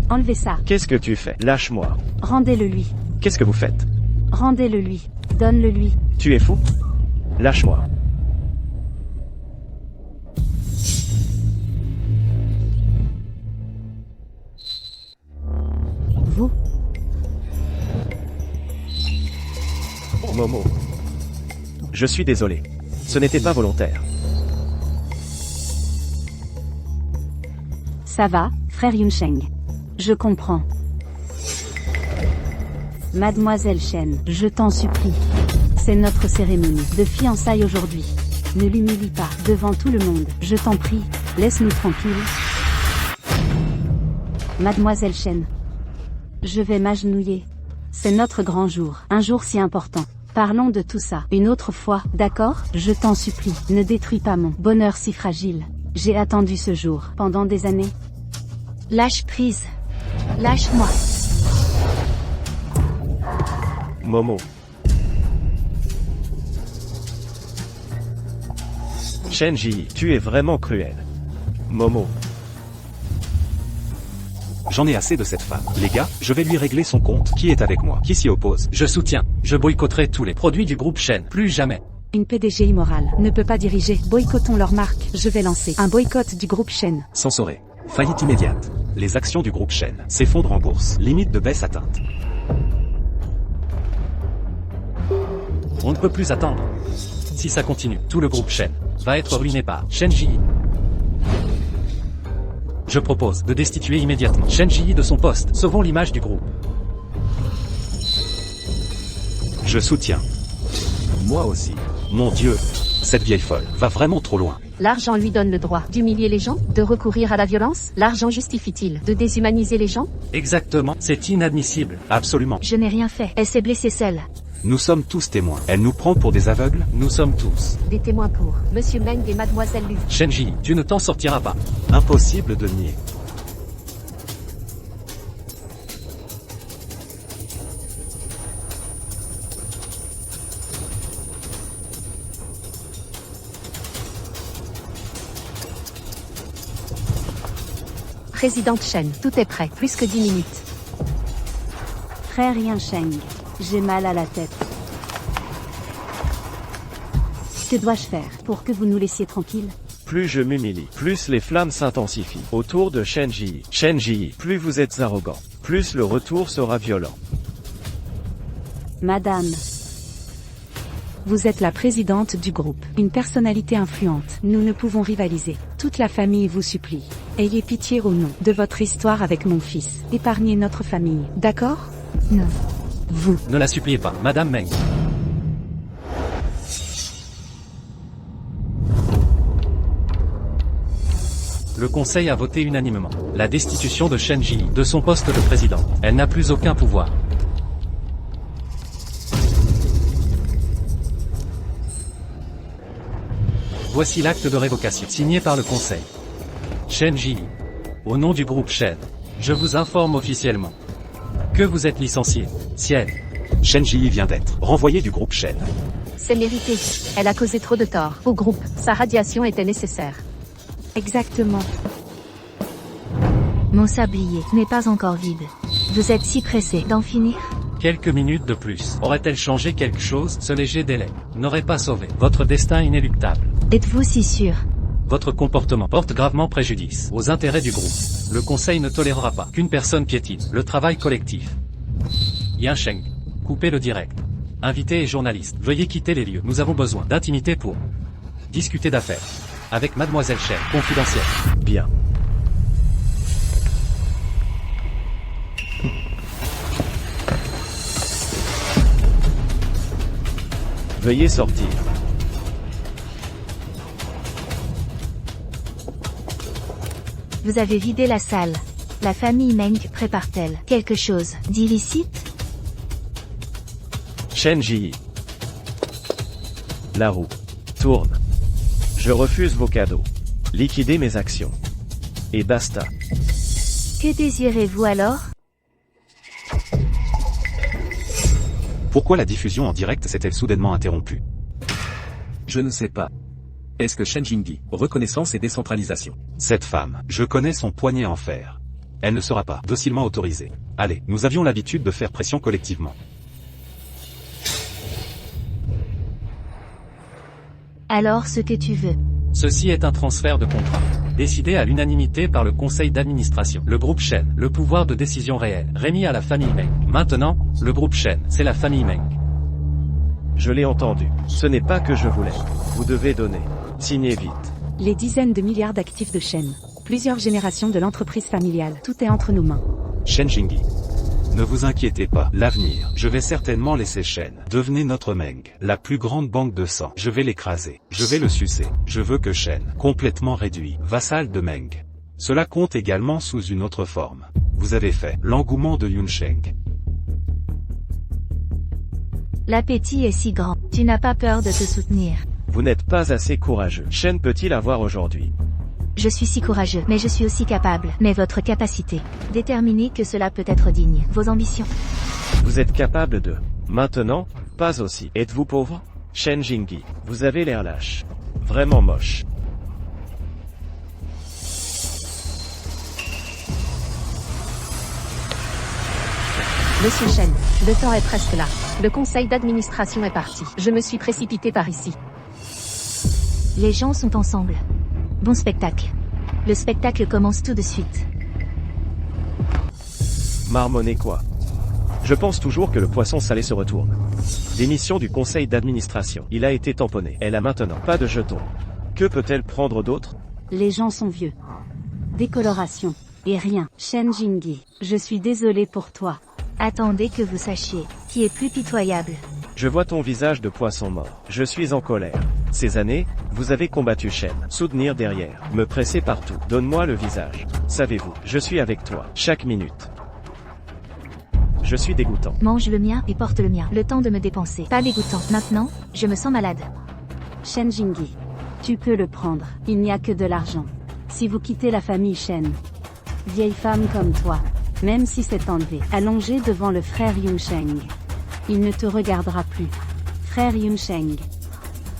[SPEAKER 1] Enlevez ça.
[SPEAKER 6] Qu'est-ce que tu fais? Lâche-moi.
[SPEAKER 1] Rendez-le lui.
[SPEAKER 6] Qu'est-ce que vous faites?
[SPEAKER 1] Rendez-le lui. Donne-le lui.
[SPEAKER 6] Tu es fou? Lâche-moi.
[SPEAKER 1] Vous.
[SPEAKER 6] Momo. Je suis désolé. Ce n'était pas volontaire.
[SPEAKER 1] Ça va, frère Yunsheng. Je comprends. Mademoiselle Shen, je t'en supplie. C'est notre cérémonie de fiançailles aujourd'hui. Ne l'humilie pas devant tout le monde. Je t'en prie, laisse-nous tranquilles. Mademoiselle Shen. Je vais m'agenouiller. C'est notre grand jour, un jour si important. Parlons de tout ça une autre fois, d'accord? Je t'en supplie, ne détruis pas mon bonheur si fragile. J'ai attendu ce jour pendant des années.
[SPEAKER 4] Lâche prise. Lâche-moi.
[SPEAKER 6] Momo. Shenji, tu es vraiment cruel. Momo.
[SPEAKER 2] J'en ai assez de cette femme. Les gars, je vais lui régler son compte. Qui est avec moi? Qui s'y oppose?
[SPEAKER 3] Je soutiens. Je boycotterai tous les produits du groupe Shen. Plus jamais.
[SPEAKER 1] Une PDG immorale ne peut pas diriger. Boycottons leur marque. Je vais lancer un boycott du groupe Shen.
[SPEAKER 7] Censuré. Faillite immédiate.
[SPEAKER 2] Les actions du groupe Shen s'effondrent en bourse. Limite de baisse atteinte.
[SPEAKER 3] On ne peut plus attendre. Si ça continue, tout le groupe Shen va être ruiné par Shenji. Je propose de destituer immédiatement Shenji de son poste. Sauvons l'image du groupe.
[SPEAKER 2] Je soutiens.
[SPEAKER 7] Moi aussi.
[SPEAKER 2] Mon Dieu, cette vieille folle va vraiment trop loin.
[SPEAKER 5] L'argent lui donne le droit d'humilier les gens, de recourir à la violence. L'argent justifie-t-il de déshumaniser les gens?
[SPEAKER 3] Exactement, c'est inadmissible.
[SPEAKER 2] Absolument.
[SPEAKER 4] Je n'ai rien fait. Elle s'est blessée seule.
[SPEAKER 2] Nous sommes tous témoins. Elle nous prend pour des aveugles?
[SPEAKER 3] Nous sommes tous
[SPEAKER 5] Des témoins pour Monsieur Meng et Mademoiselle Lu.
[SPEAKER 3] Shenji, tu ne t'en sortiras pas.
[SPEAKER 2] Impossible de nier.
[SPEAKER 5] Présidente Shen, tout est prêt. Plus que 10 minutes.
[SPEAKER 1] Frère Yunsheng, j'ai mal à la tête. Que dois-je faire pour que vous nous laissiez tranquilles?
[SPEAKER 6] Plus je m'humilie, plus les flammes s'intensifient autour de Shenji. Shenji, plus vous êtes arrogant, plus le retour sera violent.
[SPEAKER 1] Madame. Vous êtes la présidente du groupe, une personnalité influente. Nous ne pouvons rivaliser. Toute la famille vous supplie. Ayez pitié au nom de votre histoire avec mon fils. Épargnez notre famille, d'accord?
[SPEAKER 4] Non.
[SPEAKER 1] Vous.
[SPEAKER 3] Ne la suppliez pas, Madame Meng. Le conseil a voté unanimement la destitution de Shen Ji de son poste de président. Elle n'a plus aucun pouvoir. Voici l'acte de révocation, signé par le conseil. Shen Ji, au nom du groupe Shen, je vous informe officiellement que vous êtes licencié. Ciel.
[SPEAKER 2] Shen Ji vient d'être renvoyé du groupe Shen.
[SPEAKER 5] C'est mérité. Elle a causé trop de tort au groupe. Sa radiation était nécessaire.
[SPEAKER 1] Exactement.
[SPEAKER 4] Mon sablier n'est pas encore vide. Vous êtes si pressé d'en finir?
[SPEAKER 3] Quelques minutes de plus. Aurait-elle changé quelque chose? Ce léger délai n'aurait pas sauvé votre destin inéluctable.
[SPEAKER 4] Êtes-vous si sûr?
[SPEAKER 3] Votre comportement porte gravement préjudice aux intérêts du groupe. Le conseil ne tolérera pas qu'une personne piétine le travail collectif. Yan Sheng, coupez le direct. Invités et journalistes, veuillez quitter les lieux. Nous avons besoin d'intimité pour discuter d'affaires avec Mademoiselle Shen, confidentielle.
[SPEAKER 6] Bien. Veuillez sortir.
[SPEAKER 4] Vous avez vidé la salle. La famille Meng prépare-t-elle quelque chose d'illicite?
[SPEAKER 6] Shen Ji. La roue tourne. Je refuse vos cadeaux. Liquidez mes actions. Et basta.
[SPEAKER 4] Que désirez-vous alors?
[SPEAKER 2] Pourquoi la diffusion en direct s'est-elle soudainement interrompue?
[SPEAKER 7] Je ne sais pas. Est-ce que Shen Jingyi, reconnaissance et décentralisation?
[SPEAKER 2] Cette femme, je connais son poignet en fer. Elle ne sera pas docilement autorisée. Allez, nous avions l'habitude de faire pression collectivement.
[SPEAKER 4] Alors ce que tu veux.
[SPEAKER 3] Ceci est un transfert de contrat, décidé à l'unanimité par le conseil d'administration. Le groupe Shen, le pouvoir de décision réel, remis à la famille Meng. Maintenant, le groupe Shen, c'est la famille Meng.
[SPEAKER 6] Je l'ai entendu. Ce n'est pas que je voulais. Vous devez donner. Signez vite.
[SPEAKER 1] Les dizaines de milliards d'actifs de Shen. Plusieurs générations de l'entreprise familiale. Tout est entre nos mains.
[SPEAKER 2] Shen Jingyi. Ne vous inquiétez pas, l'avenir, je vais certainement laisser Shen. Devenez notre Meng, la plus grande banque de sang. Je vais l'écraser, je vais le sucer. Je veux que Shen, complètement réduit, vassal de Meng. Cela compte également sous une autre forme. Vous avez fait l'engouement de Yan Sheng.
[SPEAKER 4] L'appétit est si grand. Tu n'as pas peur de te soutenir.
[SPEAKER 6] Vous n'êtes pas assez courageux. Shen peut-il avoir aujourd'hui?
[SPEAKER 4] Je suis si courageux, mais je suis aussi capable. Mais votre capacité, déterminez que cela peut être digne. Vos ambitions.
[SPEAKER 6] Vous êtes capable de. Maintenant, pas aussi. Êtes-vous pauvre? Shen Jingyi, vous avez l'air lâche. Vraiment moche.
[SPEAKER 5] Monsieur Shen, le temps est presque là. Le conseil d'administration est parti. Je me suis précipité par ici.
[SPEAKER 4] Les gens sont ensemble. Bon spectacle. Le spectacle commence tout de suite.
[SPEAKER 6] Marmonner quoi? Je pense toujours que le poisson salé se retourne. Démission du conseil d'administration. Il a été tamponné. Elle a maintenant pas de jetons. Que peut-elle prendre d'autre?
[SPEAKER 1] Les gens sont vieux. Décoloration. Et rien. Shen Jingyi, je suis désolé pour toi.
[SPEAKER 4] Attendez que vous sachiez qui est plus pitoyable.
[SPEAKER 6] Je vois ton visage de poisson mort. Je suis en colère. Ces années, vous avez combattu Shen. Soutenir derrière. Me presser partout. Donne-moi le visage. Savez-vous, je suis avec toi. Chaque minute. Je suis dégoûtant.
[SPEAKER 4] Mange le mien et porte le mien. Le temps de me dépenser. Pas dégoûtant. Maintenant, je me sens malade.
[SPEAKER 1] Shen Jingyi, tu peux le prendre. Il n'y a que de l'argent. Si vous quittez la famille Shen, vieille femme comme toi, même si c'est enlevé, allongé devant le frère Yan Sheng, il ne te regardera plus. Frère Yan Sheng.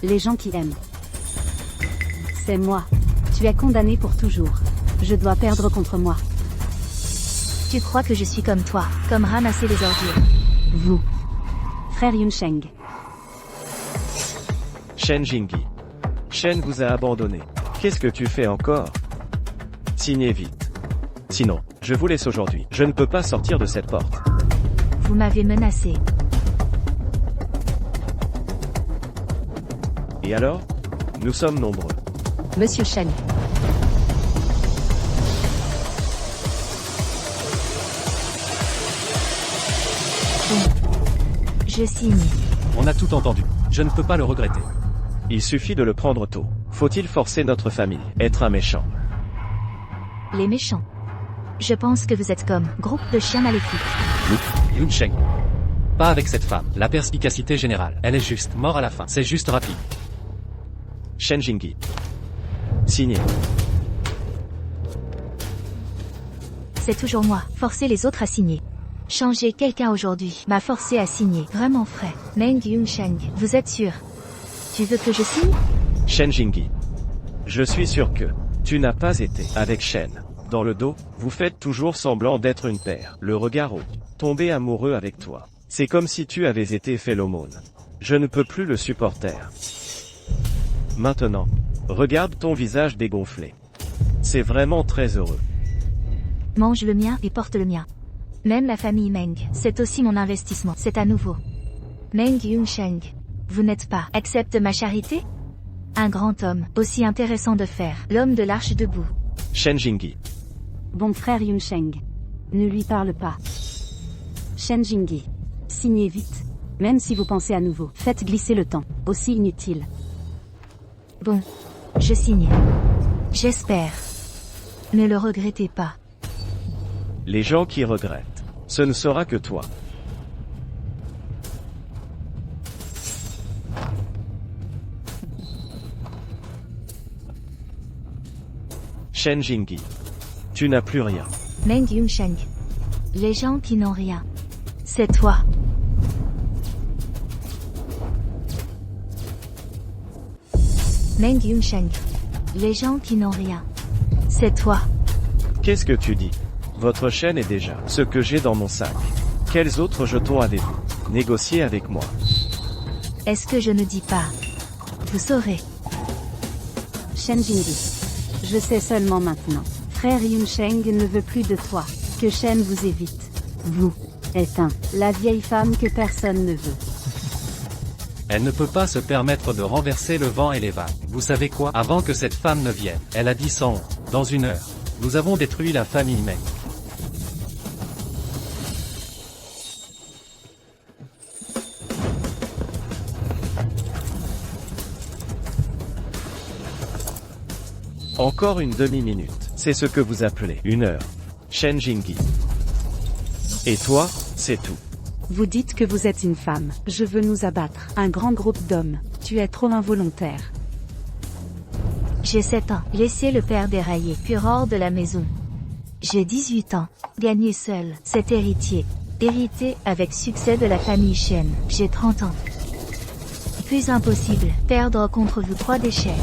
[SPEAKER 1] Les gens qui aiment. C'est moi. Tu es condamné pour toujours. Je dois perdre contre moi.
[SPEAKER 4] Tu crois que je suis comme toi, comme ramasser les ordures?
[SPEAKER 1] Vous. Frère Yan Sheng.
[SPEAKER 6] Shen Jingyi. Shen vous a abandonné. Qu'est-ce que tu fais encore? Signez vite. Sinon, je vous laisse aujourd'hui. Je ne peux pas sortir de cette porte.
[SPEAKER 4] Vous m'avez menacé.
[SPEAKER 6] Et alors? Nous sommes nombreux.
[SPEAKER 5] Monsieur Shen.
[SPEAKER 4] Je signe.
[SPEAKER 3] On a tout entendu. Je ne peux pas le regretter.
[SPEAKER 6] Il suffit de le prendre tôt. Faut-il forcer notre famille? Être un méchant?
[SPEAKER 4] Les méchants. Je pense que vous êtes comme groupe de chiens maléfiques.
[SPEAKER 3] Yunsheng. Pas avec cette femme. La perspicacité générale. Elle est juste. Mort à la fin. C'est juste rapide.
[SPEAKER 6] Shen Jingyi. Signé.
[SPEAKER 4] C'est toujours moi. Forcez les autres à signer. Changer quelqu'un aujourd'hui m'a forcé à signer. Vraiment frais. Meng Yunsheng, vous êtes sûr? Tu veux que je signe?
[SPEAKER 6] Shen Jingyi. Je suis sûr que tu n'as pas été avec Shen. Dans le dos, vous faites toujours semblant d'être une paire. Le regard haut. Tomber amoureux avec toi. C'est comme si tu avais été fait l'aumône. Je ne peux plus le supporter. Maintenant, regarde ton visage dégonflé. C'est vraiment très heureux.
[SPEAKER 4] Mange le mien et porte le mien. Même la famille Meng, c'est aussi mon investissement. C'est à nouveau. Meng Yunsheng. Vous n'êtes pas. Accepte ma charité? Un grand homme, aussi intéressant de faire. L'homme de l'arche debout.
[SPEAKER 6] Shen Jingyi.
[SPEAKER 1] Bon frère Yunsheng. Ne lui parle pas. Shen Jingyi. Signez vite. Même si vous pensez à nouveau. Faites glisser le temps. Aussi inutile.
[SPEAKER 4] Bon. Je signe. J'espère. Ne le regrettez pas.
[SPEAKER 6] Les gens qui regrettent. Ce ne sera que toi. Shen Jingyi. Tu n'as plus rien.
[SPEAKER 4] Meng Yunsheng. Les gens qui n'ont rien. C'est toi. Meng Yunsheng. Les gens qui n'ont rien. C'est toi.
[SPEAKER 6] Qu'est-ce que tu dis? Votre chaîne est déjà ce que j'ai dans mon sac. Quels autres jetons avez-vous? Négociez avec moi.
[SPEAKER 4] Est-ce que je ne dis pas? Vous saurez.
[SPEAKER 1] Shen Jingyi. Je sais seulement maintenant. Frère Yunsheng ne veut plus de toi. Que Shen vous évite. Vous. Éteint. La vieille femme que personne ne veut.
[SPEAKER 3] Elle ne peut pas se permettre de renverser le vent et les vagues. Vous savez quoi? Avant que cette femme ne vienne, elle a dit sans honte. Dans 1 heure, nous avons détruit la famille Meng.
[SPEAKER 6] Encore une demi-minute. C'est ce que vous appelez 1 heure. Shen Jingyi. Et toi, c'est tout.
[SPEAKER 1] Vous dites que vous êtes une femme. Je veux nous abattre. Un grand groupe d'hommes. Tu es trop involontaire.
[SPEAKER 4] J'ai 7 ans. Laissez le père dérailler. Pur hors de la maison. J'ai 18 ans. Gagné seul. Cet héritier. Hérité avec succès de la famille Shen. J'ai 30 ans. Plus impossible. Perdre contre vous 3 déchets.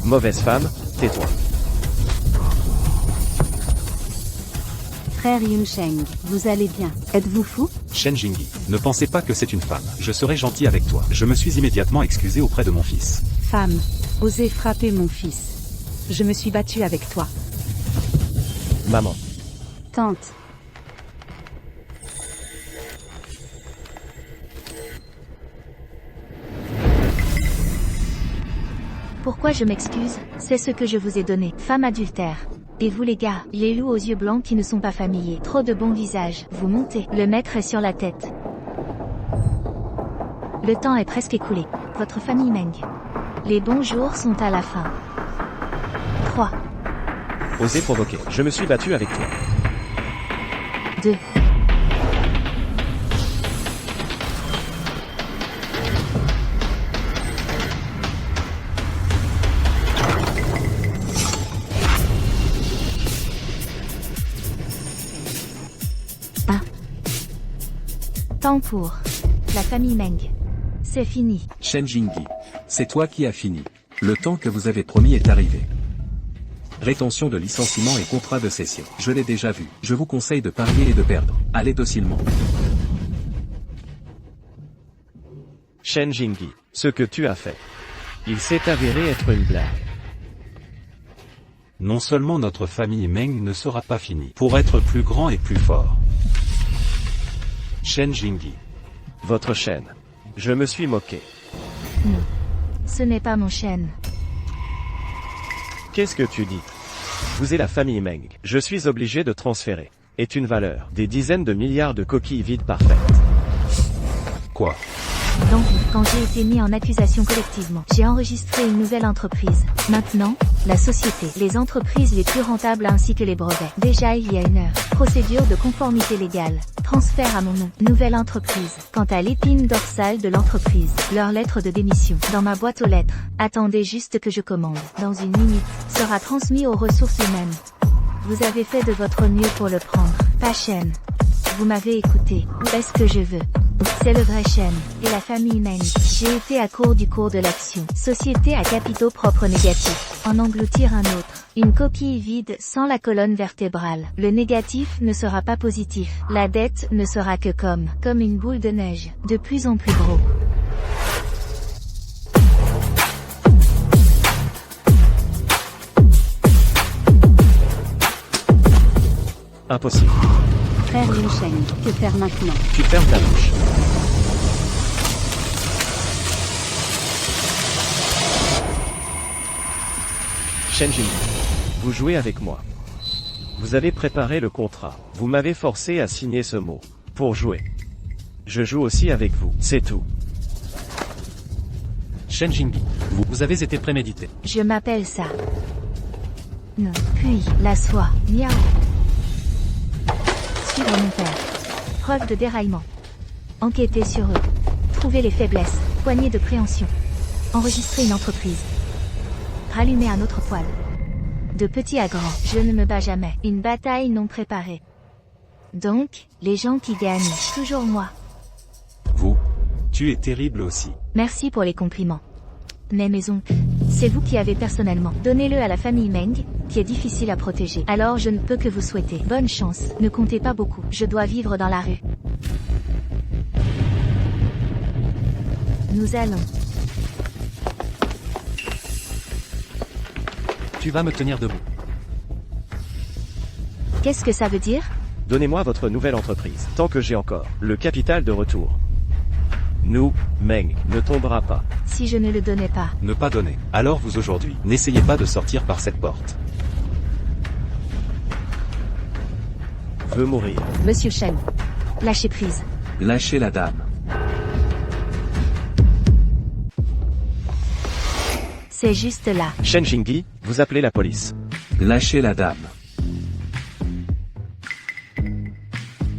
[SPEAKER 6] Mauvaise femme, tais-toi.
[SPEAKER 1] Frère Yunsheng, vous allez bien. Êtes-vous fou?
[SPEAKER 2] Shen Jingyi. Ne pensez pas que c'est une femme. Je serai gentil avec toi. Je me suis immédiatement excusé auprès de mon fils.
[SPEAKER 1] Femme. Osez frapper mon fils. Je me suis battue avec toi.
[SPEAKER 6] Maman.
[SPEAKER 1] Tante.
[SPEAKER 4] Pourquoi je m'excuse? C'est ce que je vous ai donné. Femme adultère. Et vous les gars, les loups aux yeux blancs qui ne sont pas familiers. Trop de bons visages. Vous montez. Le maître est sur la tête. Le temps est presque écoulé. Votre famille Meng. Les bons jours sont à la fin. 3,
[SPEAKER 6] Osez provoquer. Je me suis battu avec toi.
[SPEAKER 4] 2, temps pour la famille Meng. C'est fini.
[SPEAKER 7] Shen Jingyi. C'est toi qui as fini. Le temps que vous avez promis est arrivé. Rétention de licenciement et contrat de cession. Je l'ai déjà vu. Je vous conseille de parier et de perdre. Allez docilement.
[SPEAKER 6] Shen Jingyi. Ce que tu as fait. Il s'est avéré être une blague.
[SPEAKER 2] Non seulement notre famille Meng ne sera pas finie pour être plus grand et plus fort. Shen Jingyi.
[SPEAKER 6] Votre chaîne. Je me suis moqué.
[SPEAKER 4] Non. Ce n'est pas mon chêne.
[SPEAKER 6] Qu'est-ce que tu dis? Vous êtes la famille Meng. Je suis obligé de transférer. Est une valeur. Des dizaines de milliards de coquilles vides parfaites.
[SPEAKER 2] Quoi?
[SPEAKER 4] Donc, quand j'ai été mis en accusation collectivement, j'ai enregistré une nouvelle entreprise. Maintenant, La société, les entreprises les plus rentables ainsi que les brevets. Déjà il y a 1 heure. Procédure de conformité légale. Transfert à mon nom. Nouvelle entreprise. Quant à l'épine dorsale de l'entreprise, leur lettre de démission. Dans ma boîte aux lettres. Attendez juste que je commande. Dans 1 minute. Sera transmis aux ressources humaines. Vous avez fait de votre mieux pour le prendre. Pas Shen. Vous m'avez écouté. Est-ce que je veux? C'est le vrai Shen. Et la famille Meng. J'ai été à court du cours de l'action. Société à capitaux propres négatifs. En engloutir un autre. Une coquille vide sans la colonne vertébrale. Le négatif ne sera pas positif. La dette ne sera que comme une boule de neige. De plus en plus gros.
[SPEAKER 6] Impossible.
[SPEAKER 1] Frère Yunsheng, que faire maintenant?
[SPEAKER 6] Tu fermes ta bouche. Shen Jingyi, vous jouez avec moi. Vous avez préparé le contrat. Vous m'avez forcé à signer ce mot. Pour jouer. Je joue aussi avec vous, c'est tout.
[SPEAKER 3] Shen Jingyi, vous avez été prémédité.
[SPEAKER 4] Je m'appelle ça. Non. Puis, la soie. Miaou. Suivre mon père. Preuve de déraillement. Enquêter sur eux. Trouver les faiblesses. Poignée de préhension. Enregistrer une entreprise. Rallumer un autre poêle. De petit à grand, je ne me bats jamais. Une bataille non préparée. Donc, les gens qui gagnent, toujours moi.
[SPEAKER 2] Vous, tu es terrible aussi.
[SPEAKER 4] Merci pour les compliments. Mais maison, c'est vous qui avez personnellement. Donnez-le à la famille Meng, qui est difficile à protéger. Alors je ne peux que vous souhaiter bonne chance. Ne comptez pas beaucoup. Je dois vivre dans la rue. Nous allons.
[SPEAKER 3] Tu vas me tenir debout.
[SPEAKER 4] Qu'est-ce que ça veut dire?
[SPEAKER 6] Donnez-moi votre nouvelle entreprise, tant que j'ai encore le capital de retour. Nous, Meng, ne tombera pas.
[SPEAKER 4] Si je ne le donnais pas.
[SPEAKER 2] Ne pas donner. Alors vous aujourd'hui, n'essayez pas de sortir par cette porte.
[SPEAKER 6] Veut mourir.
[SPEAKER 5] Monsieur Shen.
[SPEAKER 4] Lâchez prise.
[SPEAKER 7] Lâchez la dame.
[SPEAKER 4] C'est juste là.
[SPEAKER 6] Shen Jingyi, vous appelez la police.
[SPEAKER 7] Lâchez la dame.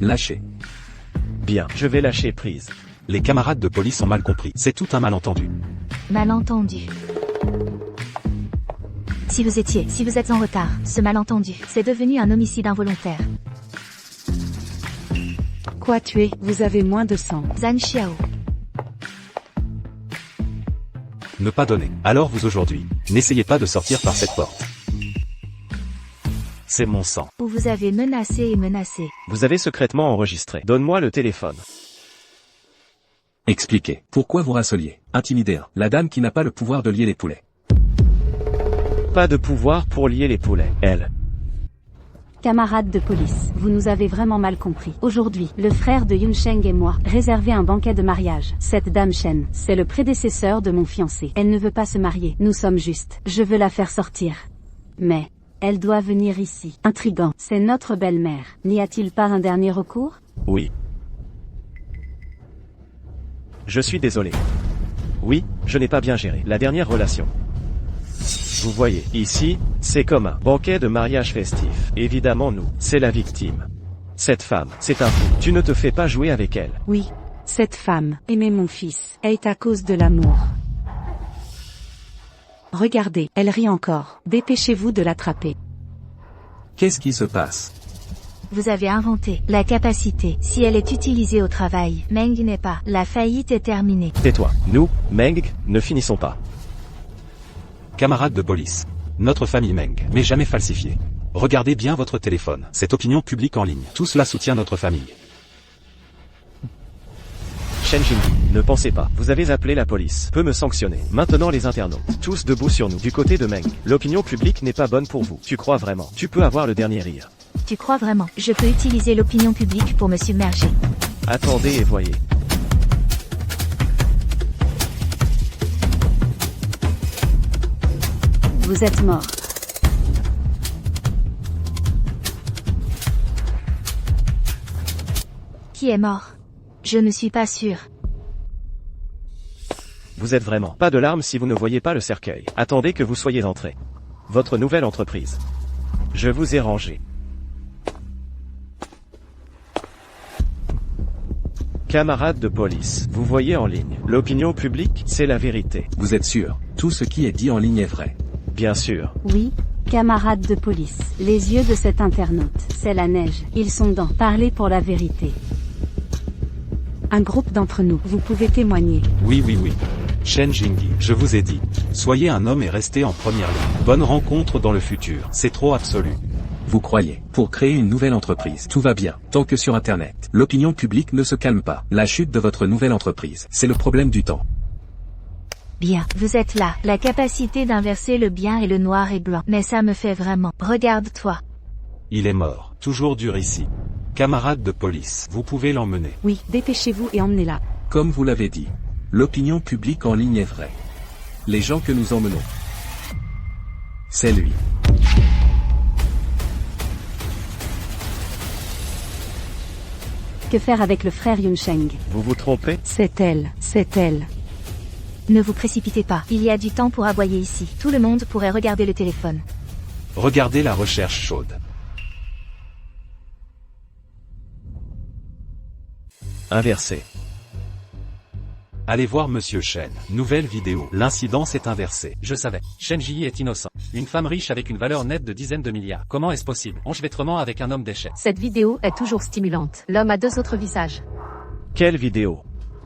[SPEAKER 7] Lâchez.
[SPEAKER 6] Bien, je vais lâcher prise.
[SPEAKER 2] Les camarades de police ont mal compris. C'est tout un malentendu.
[SPEAKER 4] Malentendu. Si vous êtes en retard, ce malentendu, c'est devenu un homicide involontaire.
[SPEAKER 1] Quoi tuer? Vous avez moins de sang.
[SPEAKER 4] Zhan Xiao.
[SPEAKER 2] Ne pas donner. Alors vous aujourd'hui, n'essayez pas de sortir par cette porte. C'est mon sang.
[SPEAKER 4] Où vous avez menacé et menacé.
[SPEAKER 6] Vous avez secrètement enregistré. Donne-moi le téléphone.
[SPEAKER 7] Expliquez. Pourquoi vous rasseliez? Intimider la dame qui n'a pas le pouvoir de lier les poulets.
[SPEAKER 6] Pas de pouvoir pour lier les poulets. Elle.
[SPEAKER 1] Camarades de police, vous nous avez vraiment mal compris. Aujourd'hui, le frère de Yunsheng et moi, réservé un banquet de mariage. Cette dame Shen, c'est le prédécesseur de mon fiancé. Elle ne veut pas se marier. Nous sommes justes. Je veux la faire sortir. Mais, elle doit venir ici. Intriguant. C'est notre belle-mère. N'y a-t-il pas un dernier recours?
[SPEAKER 6] Oui. Je suis désolé. Oui, je n'ai pas bien géré la dernière relation. Vous voyez, ici, c'est comme un banquet de mariage festif. Évidemment nous, c'est la victime. Cette femme, c'est un fou. Tu ne te fais pas jouer avec elle.
[SPEAKER 1] Oui. Cette femme, aimer mon fils, est à cause de l'amour. Regardez, elle rit encore. Dépêchez-vous de l'attraper.
[SPEAKER 7] Qu'est-ce qui se passe?
[SPEAKER 4] Vous avez inventé la capacité. Si elle est utilisée au travail, Meng n'est pas. La faillite est terminée.
[SPEAKER 6] Tais-toi. Nous, Meng, ne finissons pas.
[SPEAKER 2] Camarades de police. Notre famille Meng, mais jamais falsifiée. Regardez bien votre téléphone. Cette opinion publique en ligne. Tout cela soutient notre famille.
[SPEAKER 6] Shen Jingyi, ne pensez pas. Vous avez appelé la police. Peut me sanctionner. Maintenant les internautes. Tous debout sur nous. Du côté de Meng. L'opinion publique n'est pas bonne pour vous. Tu crois vraiment? Tu peux avoir le dernier rire.
[SPEAKER 4] Tu crois vraiment? Je peux utiliser l'opinion publique pour me submerger.
[SPEAKER 6] Attendez et voyez.
[SPEAKER 1] Vous êtes mort.
[SPEAKER 4] Qui est mort? Je ne suis pas sûr.
[SPEAKER 6] Vous êtes vraiment pas de larmes si vous ne voyez pas le cercueil. Attendez que vous soyez entré. Votre nouvelle entreprise. Je vous ai rangé. Camarades de police, vous voyez en ligne. L'opinion publique, c'est la vérité.
[SPEAKER 7] Vous êtes sûr, tout ce qui est dit en ligne est vrai.
[SPEAKER 6] Bien sûr.
[SPEAKER 1] Oui, camarades de police. Les yeux de cet internaute, c'est la neige. Ils sont dans. Parlez pour la vérité. Un groupe d'entre nous, vous pouvez témoigner.
[SPEAKER 2] Oui. Shen Jingyi, je vous ai dit. Soyez un homme et restez en première ligne. Bonne rencontre dans le futur. C'est trop absolu.
[SPEAKER 7] Vous croyez, pour créer une nouvelle entreprise, tout va bien, tant que sur Internet. L'opinion publique ne se calme pas. La chute de votre nouvelle entreprise, c'est le problème du temps.
[SPEAKER 4] Bien, vous êtes là. La capacité d'inverser le bien et le noir et blanc. Mais ça me fait vraiment. Regarde-toi.
[SPEAKER 2] Il est mort. Toujours dur ici. Camarades de police, vous pouvez l'emmener.
[SPEAKER 1] Oui, dépêchez-vous et emmenez-la.
[SPEAKER 7] Comme vous l'avez dit, l'opinion publique en ligne est vraie. Les gens que nous emmenons, c'est lui.
[SPEAKER 1] Que faire avec le frère Yunsheng?
[SPEAKER 6] Vous vous trompez?
[SPEAKER 1] C'est elle.
[SPEAKER 4] Ne vous précipitez pas. Il y a du temps pour aboyer ici. Tout le monde pourrait regarder le téléphone.
[SPEAKER 2] Regardez la recherche chaude.
[SPEAKER 6] Inversé.
[SPEAKER 2] Allez voir Monsieur Shen. Nouvelle vidéo. L'incident s'est inversé.
[SPEAKER 3] Je savais. Shen Jingyi est innocent. Une femme riche avec une valeur nette de dizaines de milliards. Comment est-ce possible? Enchevêtrement avec un homme déchet.
[SPEAKER 5] Cette vidéo est toujours stimulante. L'homme a 2 autres visages.
[SPEAKER 6] Quelle vidéo?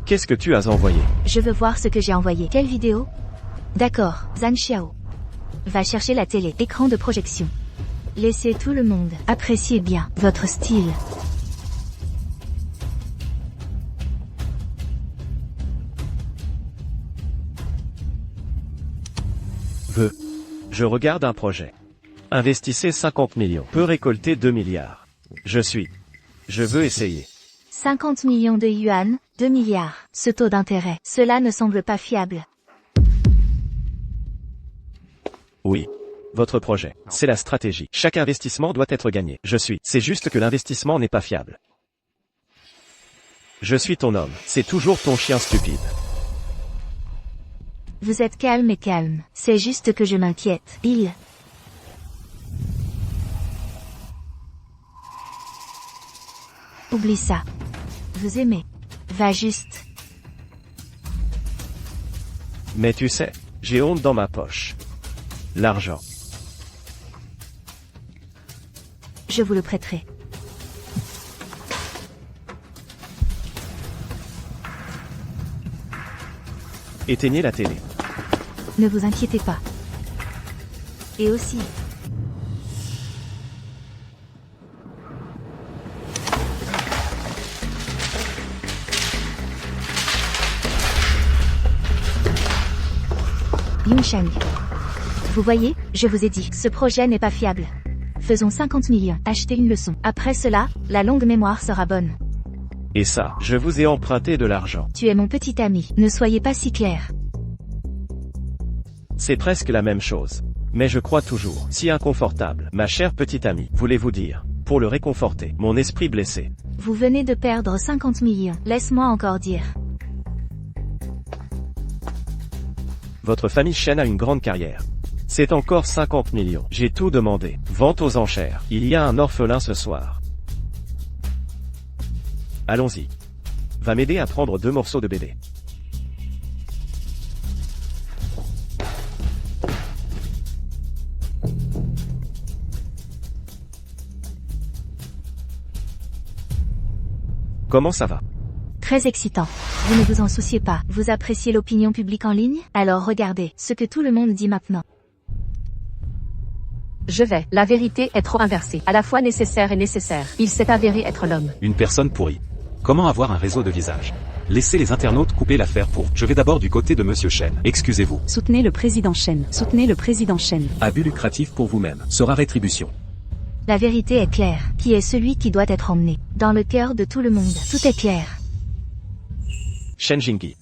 [SPEAKER 6] Qu'est-ce que tu as envoyé?
[SPEAKER 4] Je veux voir ce que j'ai envoyé. Quelle vidéo? D'accord, Zhang Xiao. Va chercher la télé, écran de projection. Laissez tout le monde apprécier bien votre style.
[SPEAKER 6] Je regarde un projet. Investissez 50 millions. Peut récolter 2 milliards. Je veux essayer.
[SPEAKER 4] 50 millions de yuan, 2 milliards. Ce taux d'intérêt, cela ne semble pas fiable.
[SPEAKER 6] Oui. Votre projet, c'est la stratégie. Chaque investissement doit être gagné. C'est juste que l'investissement n'est pas fiable. Je suis ton homme. C'est toujours ton chien stupide.
[SPEAKER 4] Vous êtes calme et calme. C'est juste que je m'inquiète. Oublie ça. Vous aimez. Va juste.
[SPEAKER 6] Mais tu sais, j'ai honte dans ma poche. L'argent.
[SPEAKER 4] Je vous le prêterai.
[SPEAKER 6] Éteignez la télé.
[SPEAKER 4] Ne vous inquiétez pas. Et aussi. Yunsheng. Vous voyez, je vous ai dit, ce projet n'est pas fiable. Faisons 50 millions, achetez une leçon. Après cela, la longue mémoire sera bonne.
[SPEAKER 6] Et ça, je vous ai emprunté de l'argent.
[SPEAKER 4] Tu es mon petit ami, ne soyez pas si clair.
[SPEAKER 6] C'est presque la même chose. Mais je crois toujours, si inconfortable, ma chère petite amie, voulez-vous dire, pour le réconforter, mon esprit blessé.
[SPEAKER 4] Vous venez de perdre 50 millions, laisse-moi encore dire.
[SPEAKER 6] Votre famille Shen a une grande carrière. C'est encore 50 millions. J'ai tout demandé. Vente aux enchères. Il y a un orphelin ce soir. Allons-y. Va m'aider à prendre 2 morceaux de bébé. Comment ça va?
[SPEAKER 4] Très excitant. Vous ne vous en souciez pas. Vous appréciez l'opinion publique en ligne? Alors regardez, ce que tout le monde dit maintenant.
[SPEAKER 5] Je vais. La vérité est trop inversée. À la fois nécessaire et nécessaire. Il s'est avéré être l'homme.
[SPEAKER 2] Une personne pourrie. Comment avoir un réseau de visages? Laissez les internautes couper l'affaire pour. Je vais d'abord du côté de Monsieur Shen. Excusez-vous.
[SPEAKER 1] Soutenez le président Shen. Soutenez le président Shen.
[SPEAKER 7] Abus lucratif pour vous-même sera rétribution.
[SPEAKER 4] La vérité est claire. Qui est celui qui doit être emmené? Dans le cœur de tout le monde. Tout est clair.
[SPEAKER 6] Shen Jingyi.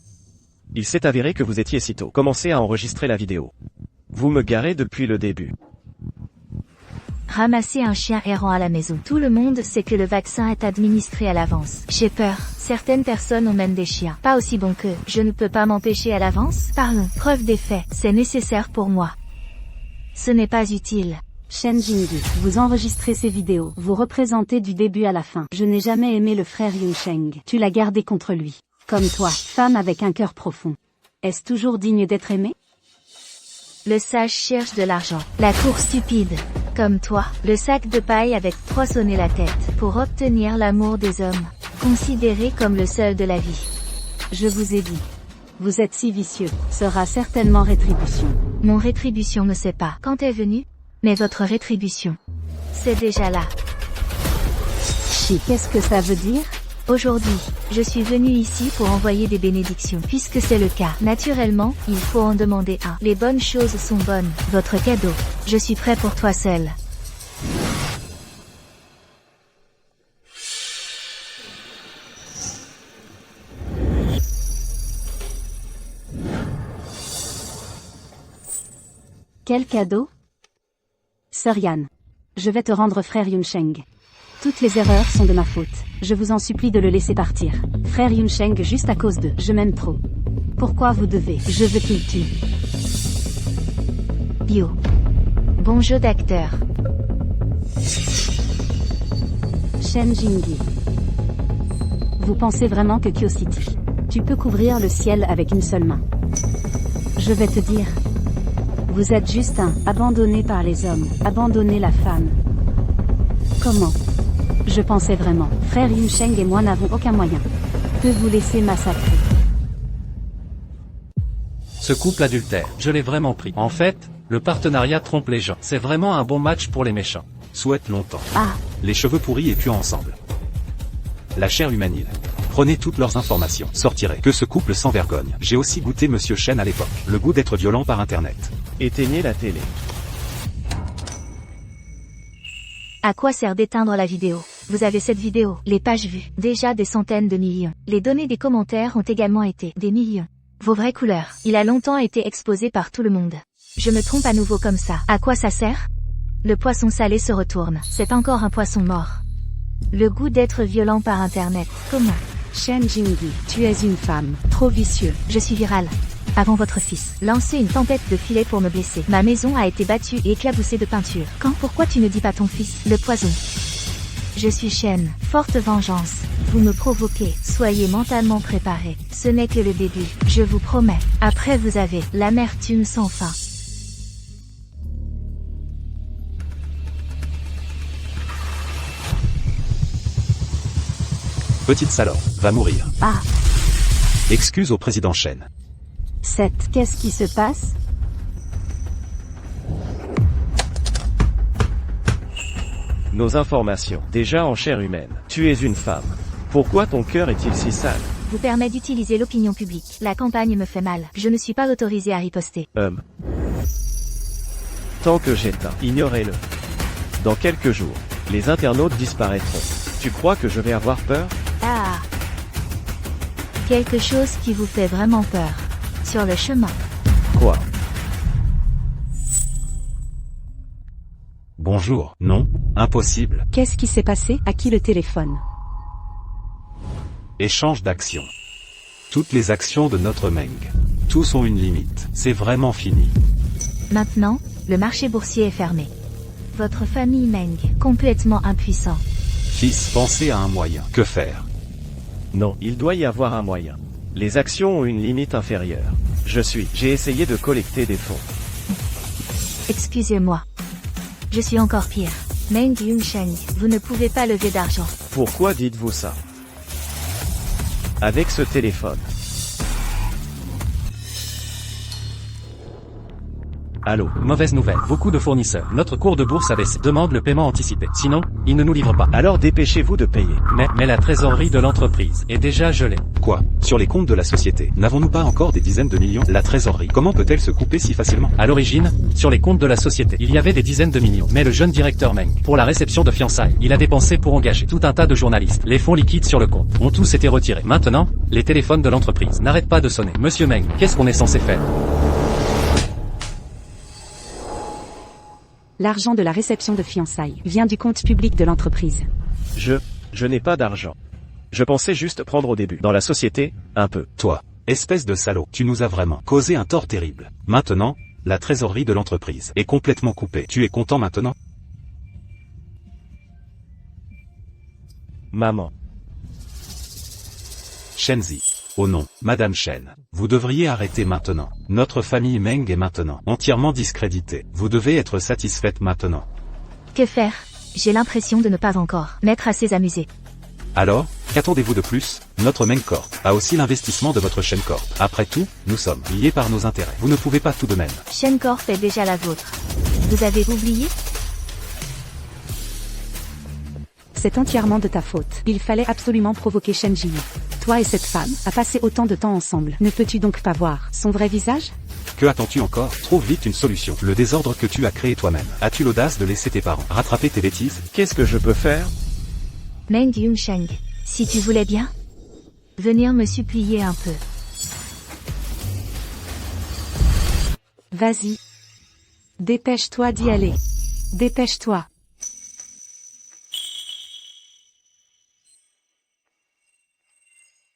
[SPEAKER 6] Il s'est avéré que vous étiez si tôt. Commencez à enregistrer la vidéo. Vous me garez depuis le début.
[SPEAKER 4] Ramasser un chien errant à la maison. Tout le monde sait que le vaccin est administré à l'avance. J'ai peur. Certaines personnes ont même des chiens. Pas aussi bons qu'eux. Je ne peux pas m'empêcher à l'avance? Parlons. Preuve des faits. C'est nécessaire pour moi. Ce n'est pas utile.
[SPEAKER 1] Shen Jingyi, vous enregistrez ces vidéos, vous représentez du début à la fin. Je n'ai jamais aimé le frère Yunsheng. Tu l'as gardé contre lui. Comme toi, femme avec un cœur profond. Est-ce toujours digne d'être aimé?
[SPEAKER 4] Le sage cherche de l'argent. La cour stupide. Comme toi, le sac de paille avec poissonner la tête. Pour obtenir l'amour des hommes. Considéré comme le seul de la vie.
[SPEAKER 1] Je vous ai dit. Vous êtes si vicieux. Sera certainement rétribution.
[SPEAKER 4] Mon rétribution ne sait pas quand est venue. Mais votre rétribution. C'est déjà là.
[SPEAKER 1] Chi, qu'est-ce que ça veut dire?
[SPEAKER 4] Aujourd'hui, je suis venu ici pour envoyer des bénédictions. Puisque c'est le cas, naturellement, il faut en demander un. Les bonnes choses sont bonnes. Votre cadeau. Je suis prêt pour toi seul.
[SPEAKER 1] Quel cadeau? Sœur Yan. Je vais te rendre frère Yunsheng. Toutes les erreurs sont de ma faute. Je vous en supplie de le laisser partir. Frère Yunsheng juste à cause de « je m'aime trop ». Pourquoi vous devez? Je veux qu'il tue.
[SPEAKER 4] Bio. Bon jeu d'acteur.
[SPEAKER 1] Shen Jingyi. Vous pensez vraiment que Kyo City, tu peux couvrir le ciel avec une seule main? Je vais te dire. Vous êtes juste un abandonné par les hommes, abandonné la femme. Comment? Je pensais vraiment, frère Yunsheng et moi n'avons aucun moyen de vous laisser massacrer.
[SPEAKER 3] Ce couple adultère, je l'ai vraiment pris. En fait, le partenariat trompe les gens. C'est vraiment un bon match pour les méchants.
[SPEAKER 2] Souhaite longtemps.
[SPEAKER 1] Ah,
[SPEAKER 2] Les cheveux pourris et puants ensemble. La chair humanile. Prenez toutes leurs informations. Sortirez. Que ce couple sans vergogne. J'ai aussi goûté Monsieur Shen à l'époque. Le goût d'être violent par internet.
[SPEAKER 6] Éteignez la télé.
[SPEAKER 4] À quoi sert d'éteindre la vidéo? Vous avez cette vidéo, les pages vues, déjà des centaines de millions. Les données des commentaires ont également été des millions. Vos vraies couleurs, il a longtemps été exposé par tout le monde. Je me trompe à nouveau comme ça. À quoi ça sert? Le poisson salé se retourne. C'est encore un poisson mort. Le goût d'être violent par internet. Comment?
[SPEAKER 1] Shen Jingyi, tu es une femme, trop vicieux.
[SPEAKER 4] Je suis viral. Avant votre fils, lancez une tempête de filets pour me blesser. Ma maison a été battue et éclaboussée de peinture. Quand? Pourquoi tu ne dis pas ton fils? Le poison. Je suis Shen. Forte vengeance. Vous me provoquez. Soyez mentalement préparés. Ce n'est que le début. Je vous promets. Après vous avez l'amertume sans fin.
[SPEAKER 2] Petite salope, va mourir.
[SPEAKER 1] Ah,
[SPEAKER 2] Excuse au président Shen.
[SPEAKER 1] qu'est-ce qui se passe?
[SPEAKER 6] Nos informations. Déjà en chair humaine. Tu es une femme. Pourquoi ton cœur est-il si sale?
[SPEAKER 4] Vous permet d'utiliser l'opinion publique. La campagne me fait mal. Je ne suis pas autorisé à riposter.
[SPEAKER 6] Tant que j'éteins, ignorez-le. Dans quelques jours, les internautes disparaîtront. Tu crois que je vais avoir peur?
[SPEAKER 4] Ah. Quelque chose qui vous fait vraiment peur. Sur le chemin.
[SPEAKER 6] Quoi?
[SPEAKER 2] Bonjour. Non, impossible.
[SPEAKER 1] Qu'est-ce qui s'est passé? À qui le téléphone?
[SPEAKER 2] Échange d'actions. Toutes les actions de notre Meng. Tous ont une limite. C'est vraiment fini.
[SPEAKER 4] Maintenant, le marché boursier est fermé. Votre famille Meng, complètement impuissant.
[SPEAKER 2] Fils, pensez à un moyen. Que faire?
[SPEAKER 6] Non, il doit y avoir un moyen. Les actions ont une limite inférieure. J'ai essayé de collecter des fonds.
[SPEAKER 4] Excusez-moi. Je suis encore pire. Meng Yunsheng, vous ne pouvez pas lever d'argent.
[SPEAKER 6] Pourquoi dites-vous ça? Avec ce téléphone. Allô?
[SPEAKER 3] Mauvaise nouvelle. Beaucoup de fournisseurs. Notre cours de bourse a baissé. Demande le paiement anticipé. Sinon, ils ne nous livrent pas.
[SPEAKER 6] Alors dépêchez-vous de payer.
[SPEAKER 3] Mais la trésorerie de l'entreprise est déjà gelée.
[SPEAKER 2] Quoi? Sur les comptes de la société, n'avons-nous pas encore des dizaines de millions? La trésorerie, comment peut-elle se couper si facilement?
[SPEAKER 3] À l'origine, sur les comptes de la société, il y avait des dizaines de millions. Mais le jeune directeur Meng, pour la réception de fiançailles, il a dépensé pour engager tout un tas de journalistes. Les fonds liquides sur le compte ont tous été retirés. Maintenant, les téléphones de l'entreprise n'arrêtent pas de sonner. Monsieur Meng, qu'est-ce qu'on est censé faire?
[SPEAKER 1] L'argent de la réception de fiançailles vient du compte public de l'entreprise.
[SPEAKER 6] Je n'ai pas d'argent. Je pensais juste prendre au début. Dans la société, un peu.
[SPEAKER 2] Toi, espèce de salaud, tu nous as vraiment causé un tort terrible. Maintenant, La trésorerie de l'entreprise est complètement coupée. Tu es content maintenant?
[SPEAKER 6] Maman.
[SPEAKER 2] Shenzi. Oh non, Madame Shen. Vous devriez arrêter maintenant. Notre famille Meng est maintenant entièrement discréditée. Vous devez être satisfaite maintenant.
[SPEAKER 4] Que faire? J'ai l'impression de ne pas encore m'être assez amusé.
[SPEAKER 2] Alors, qu'attendez-vous de plus? Notre Meng Corp a aussi l'investissement de votre Shen Corp. Après tout, nous sommes liés par nos intérêts. Vous ne pouvez pas tout de même.
[SPEAKER 4] Shen Corp est déjà la vôtre. Vous avez oublié?
[SPEAKER 1] C'est entièrement de ta faute. Il fallait absolument provoquer Shenji. Toi et cette femme, à passer autant de temps ensemble. Ne peux-tu donc pas voir son vrai visage?
[SPEAKER 2] Que attends-tu encore? Trouve vite une solution. Le désordre que tu as créé toi-même. As-tu l'audace de laisser tes parents rattraper tes bêtises?
[SPEAKER 6] Qu'est-ce que je peux faire?
[SPEAKER 4] Meng Yunsheng, si tu voulais bien venir me supplier un peu.
[SPEAKER 1] Vas-y. Dépêche-toi d'y aller. Dépêche-toi.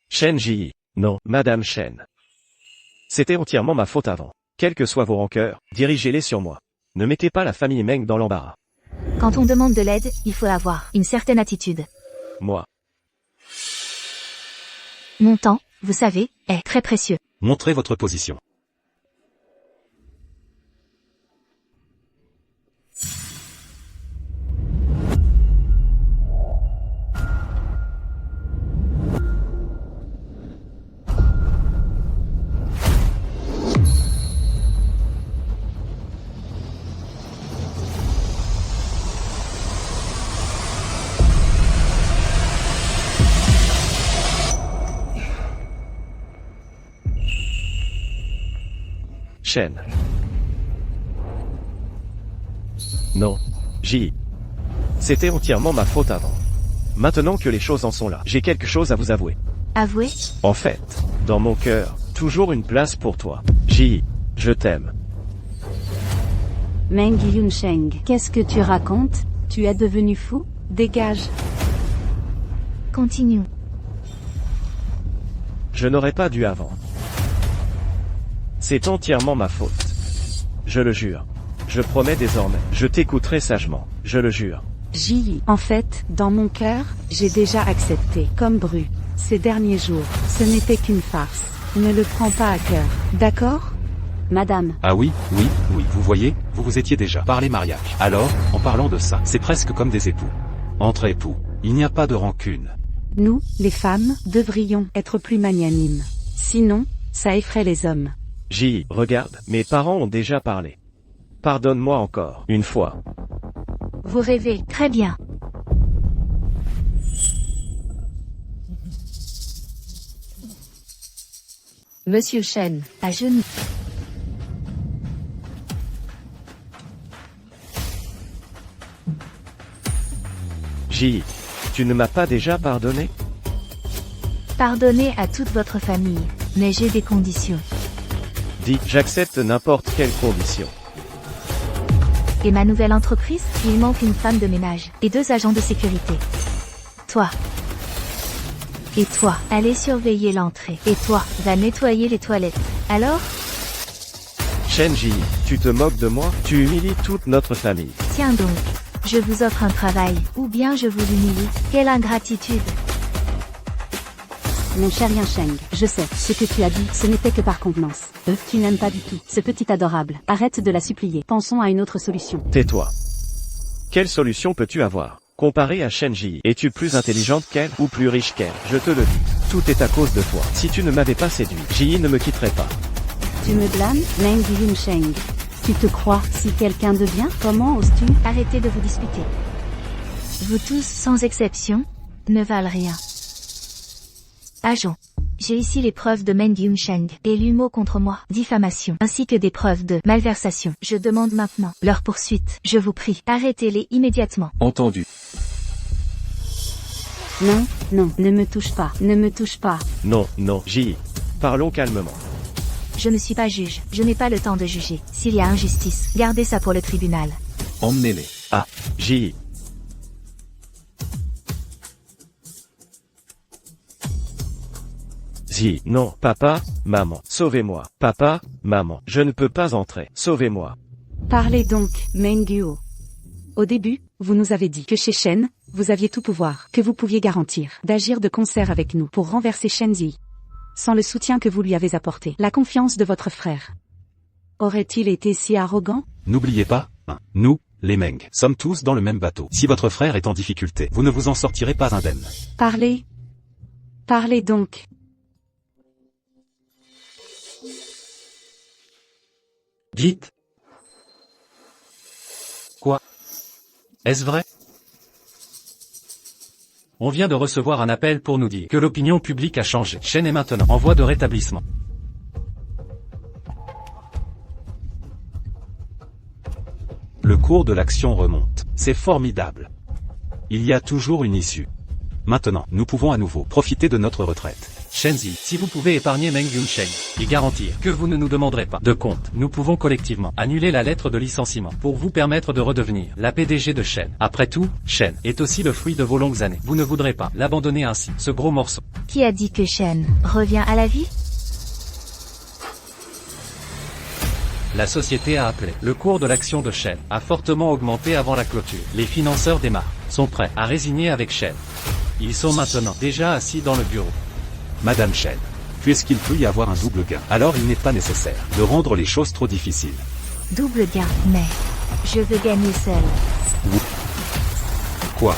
[SPEAKER 6] Shen Ji. Non, Madame Shen. C'était entièrement ma faute avant. Quelles que soient vos rancœurs, dirigez-les sur moi. Ne mettez pas la famille Meng dans l'embarras.
[SPEAKER 4] Quand on demande de l'aide, il faut avoir une certaine attitude.
[SPEAKER 6] Moi.
[SPEAKER 4] Mon temps, vous savez, est très précieux.
[SPEAKER 2] Montrez votre position.
[SPEAKER 6] Shen. Non. Ji. C'était entièrement ma faute avant. Maintenant que les choses en sont là, j'ai quelque chose à vous avouer.
[SPEAKER 4] Avouez?
[SPEAKER 6] En fait, dans mon cœur, toujours une place pour toi. Ji, je t'aime.
[SPEAKER 1] Meng Yunsheng, qu'est-ce que tu racontes? Tu es devenu fou? Dégage.
[SPEAKER 4] Continue.
[SPEAKER 6] Je n'aurais pas dû avant. C'est entièrement ma faute. Je le jure. Je promets désormais. Je t'écouterai sagement. Je le jure.
[SPEAKER 1] Ji, en fait, dans mon cœur, j'ai déjà accepté, comme Bru. Ces derniers jours, ce n'était qu'une farce. Ne le prends pas à cœur. D'accord? Madame.
[SPEAKER 2] Ah oui, vous voyez, vous vous étiez déjà parlé mariage. Alors, en parlant de ça, c'est presque comme des époux. Entre époux, il n'y a pas de rancune.
[SPEAKER 1] Nous, les femmes, devrions être plus magnanimes. Sinon, ça effraie les hommes.
[SPEAKER 6] Ji, regarde, mes parents ont déjà parlé. Pardonne-moi encore, une fois.
[SPEAKER 4] Vous rêvez, très bien.
[SPEAKER 5] Monsieur Shen,
[SPEAKER 4] À genoux.
[SPEAKER 6] Ji, tu ne m'as pas déjà pardonné?
[SPEAKER 4] Pardonnez à toute votre famille, mais j'ai des conditions.
[SPEAKER 6] Dis, j'accepte n'importe quelle condition.
[SPEAKER 4] Et ma nouvelle entreprise, il manque une femme de ménage et 2 agents de sécurité. Toi. Et toi, allez surveiller l'entrée. Et toi, va nettoyer les toilettes. Alors?
[SPEAKER 6] Shenji, tu te moques de moi? Tu humilies toute notre famille.
[SPEAKER 4] Tiens donc. Je vous offre un travail, ou bien je vous humilie. Quelle ingratitude.
[SPEAKER 1] Mon cher Yunsheng, je sais, ce que tu as dit, ce n'était que par convenance. Tu n'aimes pas du tout ce petit adorable. Arrête de la supplier. Pensons à une autre solution.
[SPEAKER 6] Tais-toi. Quelle solution peux-tu avoir? Comparé à Shenji, es-tu plus intelligente qu'elle, ou plus riche qu'elle? Je te le dis. Tout est à cause de toi. Si tu ne m'avais pas séduit, Ji ne me quitterait pas.
[SPEAKER 1] Tu me blâmes, Meng Yunsheng? Tu te crois si quelqu'un de bien? Comment oses-tu?
[SPEAKER 4] Arrêtez de vous disputer. Vous tous, sans exception, ne valent rien. Agent. J'ai ici les preuves de Meng Yunsheng et l'humo contre moi, diffamation, ainsi que des preuves de malversation. Je demande maintenant leur poursuite. Je vous prie, arrêtez-les immédiatement.
[SPEAKER 7] Entendu.
[SPEAKER 1] Non, non, ne me touche pas, ne me touche pas.
[SPEAKER 6] Non, non, Ji. Parlons calmement.
[SPEAKER 4] Je ne suis pas juge, je n'ai pas le temps de juger. S'il y a injustice, gardez ça pour le tribunal.
[SPEAKER 7] Emmenez-les.
[SPEAKER 6] Ah, Ji. Zi, non, papa, maman, sauvez-moi. Papa, maman, je ne peux pas entrer, sauvez-moi.
[SPEAKER 1] Parlez donc, Meng Guo. Au début, vous nous avez dit que chez Shen, vous aviez tout pouvoir, que vous pouviez garantir d'agir de concert avec nous pour renverser Shen Zi. Sans le soutien que vous lui avez apporté, la confiance de votre frère. Aurait-il été si arrogant?
[SPEAKER 2] N'oubliez pas, nous, les Meng, sommes tous dans le même bateau. Si votre frère est en difficulté, vous ne vous en sortirez pas indemne.
[SPEAKER 1] Parlez. Parlez donc.
[SPEAKER 3] Dites. Quoi? Est-ce vrai? On vient de recevoir un appel pour nous dire que l'opinion publique a changé. Shen est maintenant en voie de rétablissement.
[SPEAKER 2] Le cours de l'action remonte. C'est formidable. Il y a toujours une issue. Maintenant, nous pouvons à nouveau profiter de notre retraite.
[SPEAKER 3] Shenzi, si vous pouvez épargner Meng Yunsheng et garantir que vous ne nous demanderez pas de compte, nous pouvons collectivement annuler la lettre de licenciement pour vous permettre de redevenir la PDG de Shen. Après tout, Shen est aussi le fruit de vos longues années. Vous ne voudrez pas l'abandonner ainsi, ce gros morceau.
[SPEAKER 4] Qui a dit que Shen revient à la vie?
[SPEAKER 3] La société a appelé. Le cours de l'action de Shen a fortement augmenté avant la clôture. Les financeurs des marques sont prêts à résigner avec Shen. Ils sont maintenant déjà assis dans le bureau.
[SPEAKER 2] Madame Shen, puisqu'il peut y avoir un double gain, alors il n'est pas nécessaire de rendre les choses trop difficiles.
[SPEAKER 4] Double gain, mais je veux gagner seul.
[SPEAKER 2] Quoi?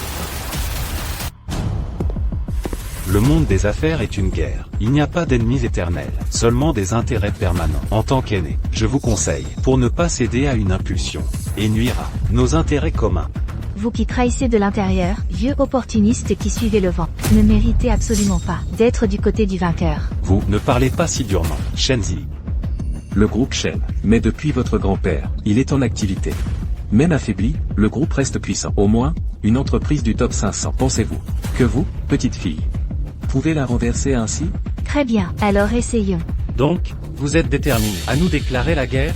[SPEAKER 2] Le monde des affaires est une guerre. Il n'y a pas d'ennemis éternels, seulement des intérêts permanents. En tant qu'aîné, je vous conseille, pour ne pas céder à une impulsion, et nuire à nos intérêts communs.
[SPEAKER 4] Vous qui trahissez de l'intérieur, vieux opportuniste qui suivez le vent, ne méritez absolument pas d'être du côté du vainqueur.
[SPEAKER 2] Vous ne parlez pas si durement, Shenzi.
[SPEAKER 7] Le groupe Shen, mais depuis votre grand-père, il est en activité. Même affaibli, le groupe reste puissant. Au moins, une entreprise du top 500. Pensez-vous que vous, petite fille, pouvez la renverser ainsi?
[SPEAKER 4] Très bien, alors essayons.
[SPEAKER 3] Donc, vous êtes déterminé à nous déclarer la guerre?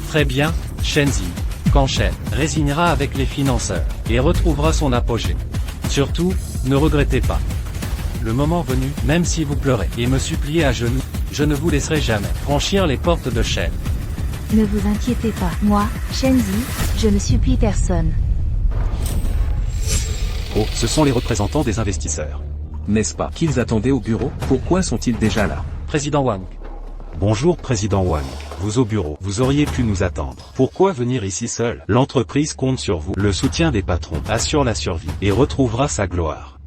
[SPEAKER 3] Très bien, Shenzi. Quand Shen résignera avec les financeurs et retrouvera son apogée. Surtout, ne regrettez pas. Le moment venu, même si vous pleurez et me suppliez à genoux, je ne vous laisserai jamais franchir les portes de Shen.
[SPEAKER 4] Ne vous inquiétez pas, moi, Shenzi, je ne supplie personne.
[SPEAKER 2] Oh, ce sont les représentants des investisseurs.
[SPEAKER 7] N'est-ce pas qu'ils attendaient au bureau? Pourquoi sont-ils déjà là?
[SPEAKER 3] Président Wang.
[SPEAKER 2] Bonjour Président Wang, vous au bureau, vous auriez pu nous attendre. Pourquoi venir ici seul? L'entreprise compte sur vous. Le soutien des patrons assure la survie et retrouvera sa gloire.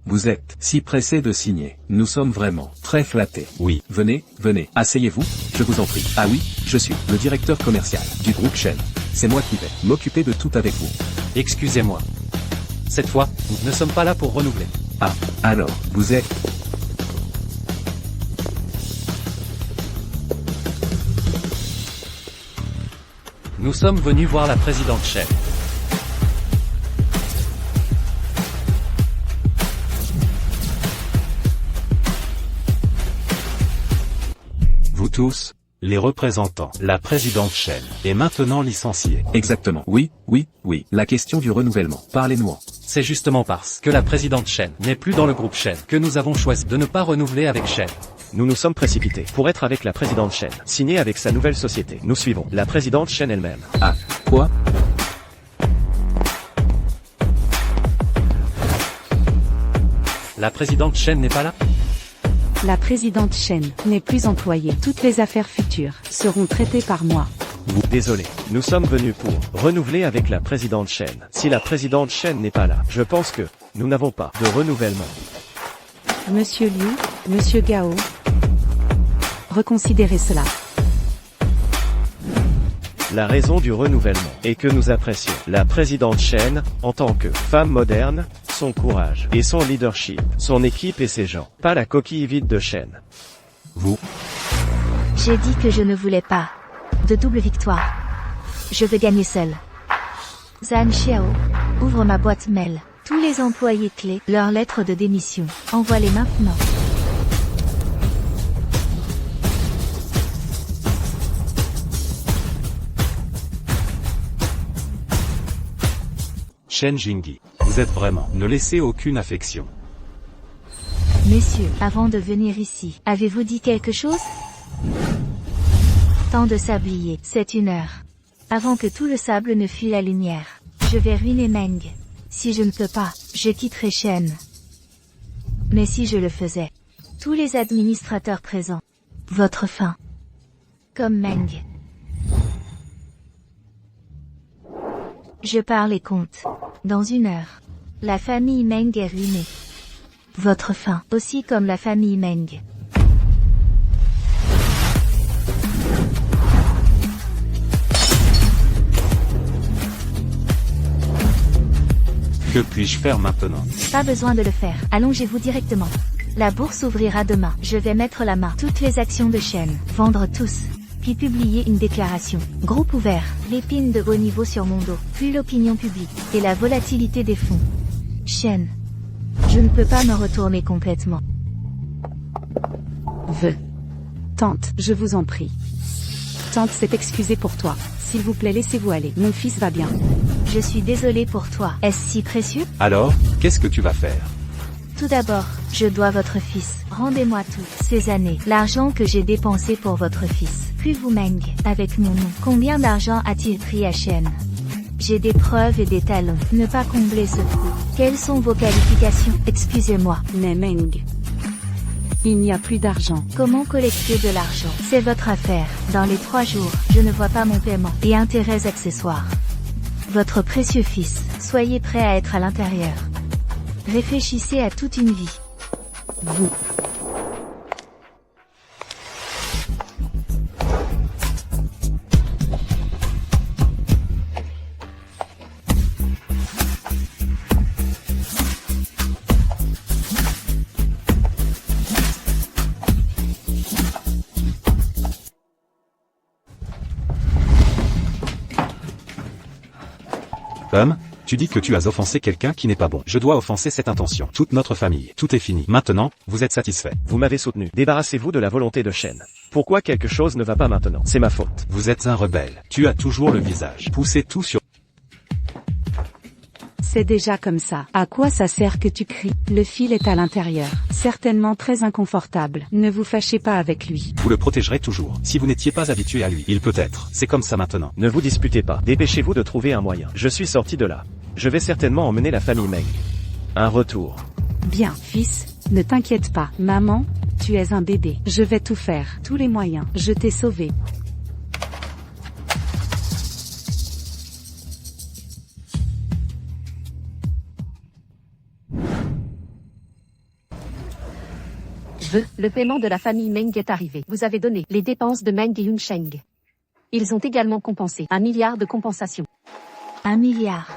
[SPEAKER 7] Vous êtes si pressé de signer. Nous sommes vraiment très flattés.
[SPEAKER 2] Oui.
[SPEAKER 7] Venez, venez, asseyez-vous, je vous en prie. Ah oui, je suis le directeur commercial du groupe Shen. C'est moi qui vais m'occuper de tout avec vous.
[SPEAKER 3] Excusez-moi. Cette fois, nous ne sommes pas là pour renouveler.
[SPEAKER 7] Ah, alors, vous êtes...
[SPEAKER 3] Nous sommes venus voir la présidente Shen.
[SPEAKER 2] Vous tous, les représentants, la présidente Shen, est maintenant licenciée.
[SPEAKER 7] Exactement. Oui, oui, oui. La question du renouvellement. Parlez-nous.
[SPEAKER 3] C'est justement parce que la présidente Shen n'est plus dans le groupe Shen que nous avons choisi de ne pas renouveler avec Shen.
[SPEAKER 6] Nous nous sommes précipités pour être avec la présidente Shen, signer avec sa nouvelle société. Nous suivons la présidente Shen elle-même.
[SPEAKER 7] Ah, quoi?
[SPEAKER 3] La présidente Shen n'est pas là?
[SPEAKER 1] La présidente Shen n'est plus employée. Toutes les affaires futures seront traitées par moi.
[SPEAKER 6] Désolé, nous sommes venus pour renouveler avec la présidente Shen. Si la présidente Shen n'est pas là, je pense que nous n'avons pas de renouvellement.
[SPEAKER 1] Monsieur Liu, Monsieur Gao, reconsidérez cela.
[SPEAKER 6] La raison du renouvellement est que nous apprécions la présidente Shen en tant que femme moderne, son courage et son leadership, son équipe et ses gens, pas la coquille vide de Shen.
[SPEAKER 2] Vous,
[SPEAKER 4] J'ai dit que je ne voulais pas de double victoire. Je veux gagner seul. Zhan Xiao, ouvre ma boîte mail. Tous les employés clés, leurs lettres de démission. Envoie-les maintenant.
[SPEAKER 2] Shen Jingyi, vous êtes vraiment, ne laissez aucune affection.
[SPEAKER 4] Messieurs, avant de venir ici, avez-vous dit quelque chose? Tant de sablier, c'est 1 heure. Avant que tout le sable ne fuit la lumière. Je vais ruiner Meng. Si je ne peux pas, je quitterai Shen. Mais si je le faisais, tous les administrateurs présents, votre fin. Comme Meng. Je parle et compte. Dans 1 heure, la famille Meng est ruinée. Votre fin, aussi comme la famille Meng.
[SPEAKER 2] Que puis-je faire maintenant?
[SPEAKER 4] Pas besoin de le faire, allongez-vous directement. La bourse ouvrira demain, je vais mettre la main. Toutes les actions de Shen, vendre tous. Puis publier une déclaration. Groupe ouvert, l'épine de haut niveau sur mon dos, puis l'opinion publique, et la volatilité des fonds. Shen. Je ne peux pas me retourner complètement.
[SPEAKER 1] Tante, je vous en prie. Tante s'est excusée pour toi. S'il vous plaît, laissez-vous aller. Mon fils va bien.
[SPEAKER 4] Je suis désolée pour toi. Est-ce si précieux?
[SPEAKER 2] Alors, qu'est-ce que tu vas faire?
[SPEAKER 4] Tout d'abord, je dois votre fils. Rendez-moi toutes ces années, l'argent que j'ai dépensé pour votre fils. Puis vous Meng, avec mon nom. Combien d'argent a-t-il pris à Shen? J'ai des preuves et des talons. Ne pas combler ce trou. Quelles sont vos qualifications? Excusez-moi.
[SPEAKER 1] Mais Meng, il n'y a plus d'argent.
[SPEAKER 4] Comment collecter de l'argent? C'est votre affaire. Dans les 3 jours, je ne vois pas mon paiement. Et intérêts accessoires. Votre précieux fils, soyez prêt à être à l'intérieur. Réfléchissez à toute une vie.
[SPEAKER 1] Vous.
[SPEAKER 2] Tom, tu dis que tu as offensé quelqu'un qui n'est pas bon. Je dois offenser cette intention. Toute notre famille. Tout est fini. Maintenant, vous êtes satisfait.
[SPEAKER 6] Vous m'avez soutenu. Débarrassez-vous de la volonté de Shen. Pourquoi quelque chose ne va pas maintenant? C'est ma faute.
[SPEAKER 2] Vous êtes un rebelle. Tu as toujours le visage. Poussez tout sur...
[SPEAKER 1] C'est déjà comme ça. À quoi ça sert que tu cries? Le fil est à l'intérieur. Certainement très inconfortable. Ne vous fâchez pas avec lui.
[SPEAKER 2] Vous le protégerez toujours. Si vous n'étiez pas habitué à lui, il peut être. C'est comme ça maintenant.
[SPEAKER 6] Ne vous disputez pas. Dépêchez-vous de trouver un moyen. Je suis sorti de là. Je vais certainement emmener la famille Meng. Un retour.
[SPEAKER 1] Bien, fils, ne t'inquiète pas. Maman, tu es un bébé. Je vais tout faire. Tous les moyens. Je t'ai sauvé.
[SPEAKER 5] Le paiement de la famille Meng est arrivé. Vous avez donné les dépenses de Meng et Yunsheng. Ils ont également compensé 1 milliard de compensation.
[SPEAKER 4] 1 milliard.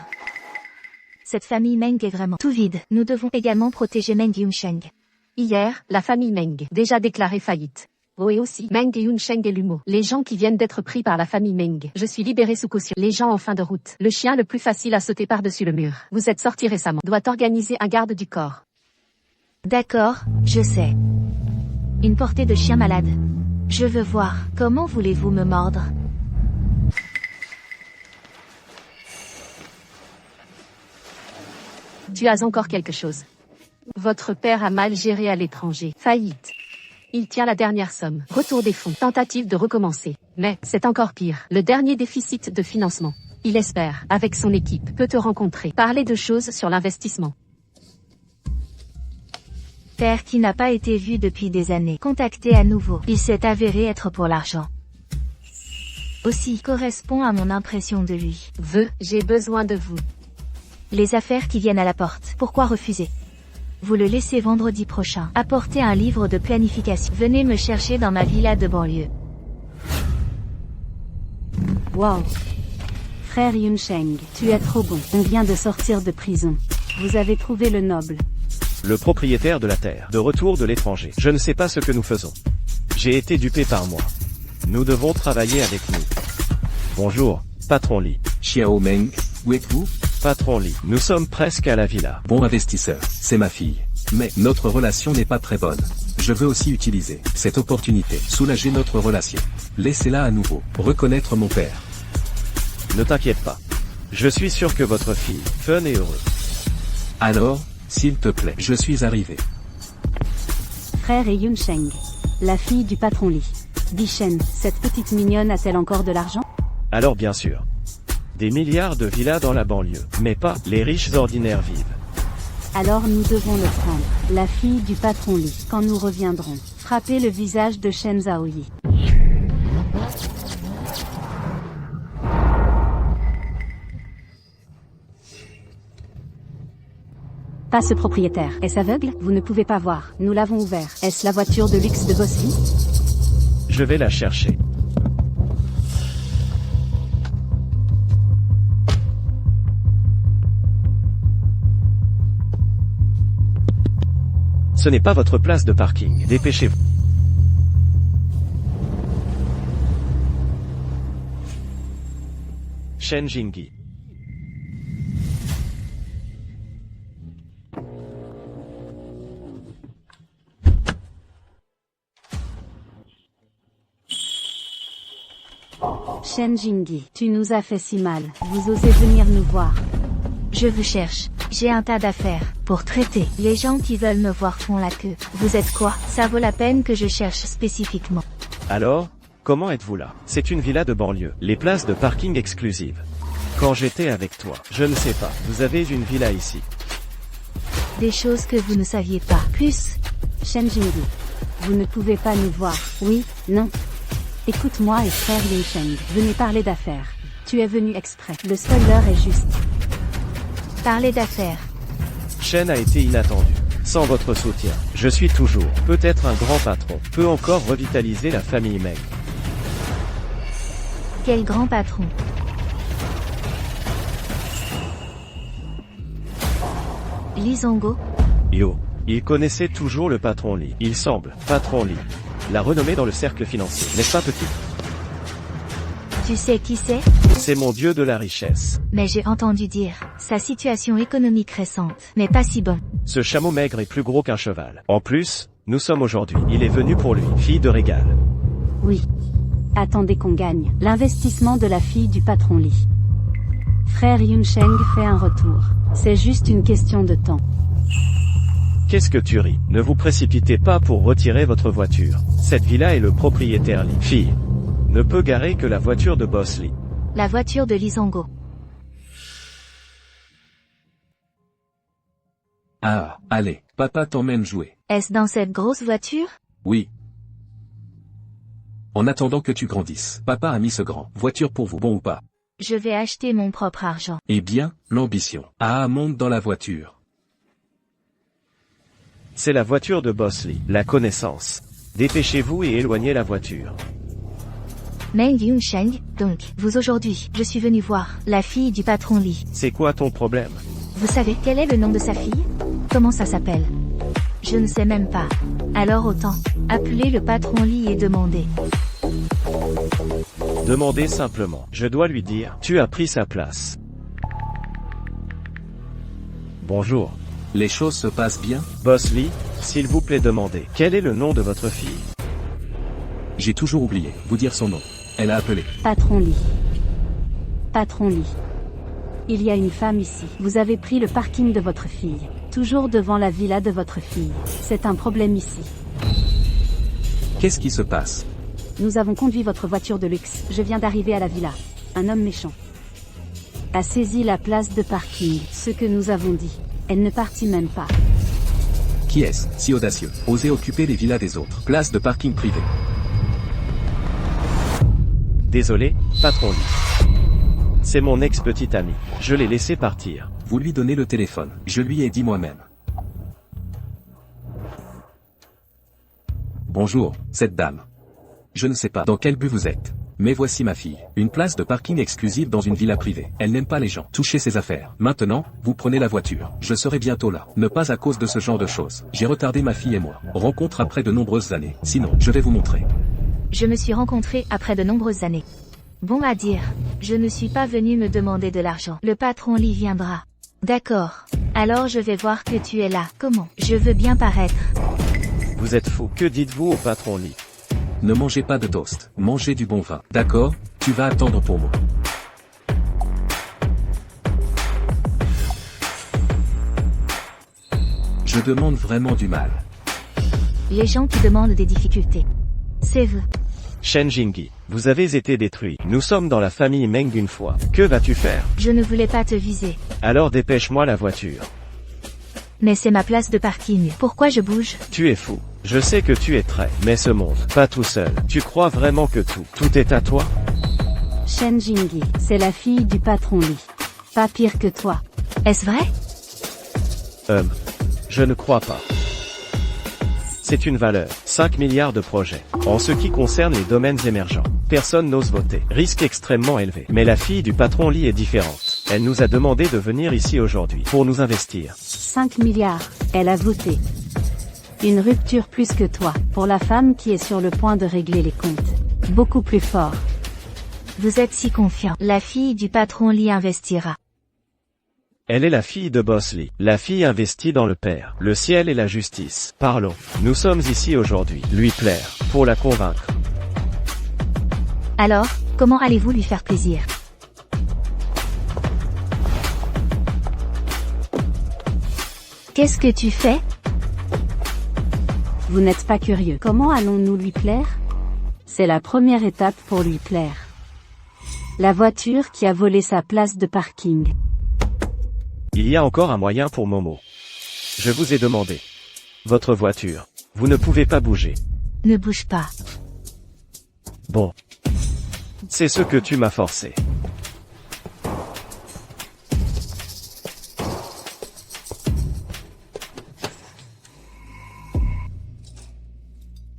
[SPEAKER 4] Cette famille Meng est vraiment tout vide. Nous devons également protéger Meng Yunsheng.
[SPEAKER 5] Hier, la famille Meng, déjà déclarée faillite. Oh et aussi, Meng et Yunsheng et Lumo. Les gens qui viennent d'être pris par la famille Meng. Je suis libéré sous caution. Les gens en fin de route. Le chien le plus facile à sauter par-dessus le mur. Vous êtes sorti récemment. Doit organiser un garde du corps.
[SPEAKER 4] D'accord, je sais. Une portée de chien malade. Je veux voir. Comment voulez-vous me mordre?
[SPEAKER 5] Tu as encore quelque chose. Votre père a mal géré à l'étranger. Faillite. Il tient la dernière somme. Retour des fonds. Tentative de recommencer. Mais, c'est encore pire. Le dernier déficit de financement. Il espère, avec son équipe, peut te rencontrer. Parler de choses sur l'investissement.
[SPEAKER 4] Père qui n'a pas été vu depuis des années. Contacté à nouveau. Il s'est avéré être pour l'argent. Aussi, correspond à mon impression de lui.
[SPEAKER 5] J'ai besoin de vous.
[SPEAKER 4] Les affaires qui viennent à la porte. Pourquoi refuser? Vous le laissez vendredi prochain. Apportez un livre de planification. Venez me chercher dans ma villa de banlieue.
[SPEAKER 1] Wow. Frère Yunsheng, tu es trop bon. On vient de sortir de prison. Vous avez trouvé le noble.
[SPEAKER 6] Le propriétaire de la terre. De retour de l'étranger. Je ne sais pas ce que nous faisons. J'ai été dupé par moi. Nous devons travailler avec nous. Bonjour, patron Li.
[SPEAKER 7] Xiao Meng, où êtes-vous?
[SPEAKER 6] Patron Li, nous sommes presque à la villa.
[SPEAKER 7] Bon investisseur, c'est ma fille. Mais notre relation n'est pas très bonne. Je veux aussi utiliser cette opportunité, soulager notre relation. Laissez-la à nouveau, reconnaître mon père.
[SPEAKER 6] Ne t'inquiète pas. Je suis sûr que votre fille, fun et heureux.
[SPEAKER 7] Alors, s'il te plaît, je suis arrivé.
[SPEAKER 1] Frère et Yunsheng. La fille du patron Li. Bishen, cette petite mignonne a-t-elle encore de l'argent?
[SPEAKER 6] Alors bien sûr. Des milliards de villas dans la banlieue, mais pas les riches ordinaires vivent.
[SPEAKER 1] Alors nous devons le prendre. La fille du patron Li. Quand nous reviendrons, frappez le visage de Shen Zhaoyi. Pas ce propriétaire. Est-ce aveugle? Vous ne pouvez pas voir. Nous l'avons ouvert. Est-ce la voiture de luxe de Boss Lee?
[SPEAKER 6] Je vais la chercher. Ce n'est pas votre place de parking. Dépêchez-vous. Shen Jingyi.
[SPEAKER 1] Shen Jingyi, tu nous as fait si mal. Vous osez venir nous voir.
[SPEAKER 4] Je vous cherche. J'ai un tas d'affaires pour traiter. Les gens qui veulent me voir font la queue. Vous êtes quoi? Ça vaut la peine que je cherche spécifiquement.
[SPEAKER 6] Alors, comment êtes-vous là? C'est une villa de banlieue. Les places de parking exclusives. Quand j'étais avec toi, je ne sais pas. Vous avez une villa ici.
[SPEAKER 4] Des choses que vous ne saviez pas. Plus.
[SPEAKER 1] Shen Jingyi. Vous ne pouvez pas nous voir. Oui, non. Écoute-moi et frère Yunsheng. Venez parler d'affaires. Tu es venu exprès. Le spoiler est juste.
[SPEAKER 4] Parler d'affaires.
[SPEAKER 6] Shen a été inattendu. Sans votre soutien, je suis toujours, peut-être un grand patron, peut encore revitaliser la famille Meng.
[SPEAKER 4] Quel grand patron. Li Zongo?
[SPEAKER 6] Yo. Il connaissait toujours le patron Li. Il semble, patron Li. La renommée dans le cercle financier, n'est-ce pas petit?
[SPEAKER 4] Tu sais qui c'est?
[SPEAKER 6] C'est mon dieu de la richesse.
[SPEAKER 4] Mais j'ai entendu dire, sa situation économique récente, mais pas si bon.
[SPEAKER 6] Ce chameau maigre est plus gros qu'un cheval. En plus, nous sommes aujourd'hui. Il est venu pour lui, fille de régal.
[SPEAKER 1] Oui. Attendez qu'on gagne. L'investissement de la fille du patron Li. Frère Yunsheng fait un retour. C'est juste une question de temps.
[SPEAKER 6] Qu'est-ce que tu ris? Ne vous précipitez pas pour retirer votre voiture. Cette villa est le propriétaire Li. Fille. Ne peut garer que la voiture de Boss Lee.
[SPEAKER 4] La voiture de Li Zongo.
[SPEAKER 7] Ah, allez, papa t'emmène jouer.
[SPEAKER 4] Est-ce dans cette grosse voiture?
[SPEAKER 7] Oui. En attendant que tu grandisses, papa a mis ce grand voiture pour vous, bon ou pas?
[SPEAKER 4] Je vais acheter mon propre argent.
[SPEAKER 7] Eh bien, l'ambition. Ah, monte dans la voiture.
[SPEAKER 6] C'est la voiture de Boss Lee, la connaissance. Dépêchez-vous et éloignez la voiture.
[SPEAKER 4] Meng Yunsheng, donc, vous aujourd'hui, je suis venu voir la fille du patron Li.
[SPEAKER 6] C'est quoi ton problème?
[SPEAKER 4] Vous savez quel est le nom de sa fille? Comment ça s'appelle? Je ne sais même pas. Alors autant appeler le patron Li et demander.
[SPEAKER 6] Demandez simplement. Je dois lui dire, tu as pris sa place. Bonjour.
[SPEAKER 7] Les choses se passent bien?
[SPEAKER 6] Boss Lee, s'il vous plaît demandez. Quel est le nom de votre fille?
[SPEAKER 7] J'ai toujours oublié, vous dire son nom. Elle a appelé.
[SPEAKER 1] Patron Li. Patron Li. Il y a une femme ici. Vous avez pris le parking de votre fille. Toujours devant la villa de votre fille. C'est un problème ici.
[SPEAKER 7] Qu'est-ce qui se passe?
[SPEAKER 1] Nous avons conduit votre voiture de luxe. Je viens d'arriver à la villa. Un homme méchant a saisi la place de parking. Ce que nous avons dit. Elle ne partit même pas.
[SPEAKER 7] Qui est-ce, si audacieux, oser occuper les villas des autres? Place de parking privée.
[SPEAKER 6] Désolé, patron Lee. C'est mon ex-petite amie. Je l'ai laissé partir.
[SPEAKER 7] Vous lui donnez le téléphone. Je lui ai dit moi-même. Bonjour, cette dame. Je ne sais pas dans quel but vous êtes. Mais voici ma fille. Une place de parking exclusive dans une villa privée. Elle n'aime pas les gens. Touchez ses affaires. Maintenant, vous prenez la voiture. Je serai bientôt là. Ne pas à cause de ce genre de choses. J'ai retardé ma fille et moi. Rencontre après de nombreuses années. Sinon, je vais vous montrer.
[SPEAKER 4] Je me suis rencontré après de nombreuses années. Bon à dire. Je ne suis pas venu me demander de l'argent. Le patron Lee viendra. D'accord. Alors je vais voir que tu es là. Comment? Je veux bien paraître.
[SPEAKER 6] Vous êtes fou. Que dites-vous au patron Lee?
[SPEAKER 7] Ne mangez pas de toast. Mangez du bon vin. D'accord? Tu vas attendre pour moi. Je demande vraiment du mal.
[SPEAKER 4] Les gens qui demandent des difficultés. C'est vous.
[SPEAKER 6] Shen Jingyi, vous avez été détruit. Nous sommes dans la famille Meng une fois. Que vas-tu faire?
[SPEAKER 4] Je ne voulais pas te viser.
[SPEAKER 6] Alors dépêche-moi la voiture.
[SPEAKER 4] Mais c'est ma place de parking. Pourquoi je bouge?
[SPEAKER 6] Tu es fou. Je sais que tu es très, mais ce monde, pas tout seul. Tu crois vraiment que tout est à toi?
[SPEAKER 1] Shen Jingyi, c'est la fille du patron Li. Pas pire que toi.
[SPEAKER 4] Est-ce vrai?
[SPEAKER 6] Je ne crois pas. C'est une valeur. 5 milliards de projets. En ce qui concerne les domaines émergents, personne n'ose voter. Risque extrêmement élevé. Mais la fille du patron Li est différente. Elle nous a demandé de venir ici aujourd'hui pour nous investir.
[SPEAKER 1] 5 milliards, elle a voté. Une rupture plus que toi, pour la femme qui est sur le point de régler les comptes. Beaucoup plus fort.
[SPEAKER 4] Vous êtes si confiant. La fille du patron Li investira.
[SPEAKER 6] Elle est la fille de Boss Lee. La fille investie dans le père, le ciel et la justice. Parlons. Nous sommes ici aujourd'hui. Lui plaire. Pour la convaincre.
[SPEAKER 4] Alors, comment allez-vous lui faire plaisir? Qu'est-ce que tu fais?
[SPEAKER 1] Vous n'êtes pas curieux. Comment allons-nous lui plaire? C'est la première étape pour lui plaire. La voiture qui a volé sa place de parking.
[SPEAKER 6] Il y a encore un moyen pour Momo. Je vous ai demandé. Votre voiture. Vous ne pouvez pas bouger.
[SPEAKER 4] Ne bouge pas.
[SPEAKER 6] Bon. C'est ce que tu m'as forcé.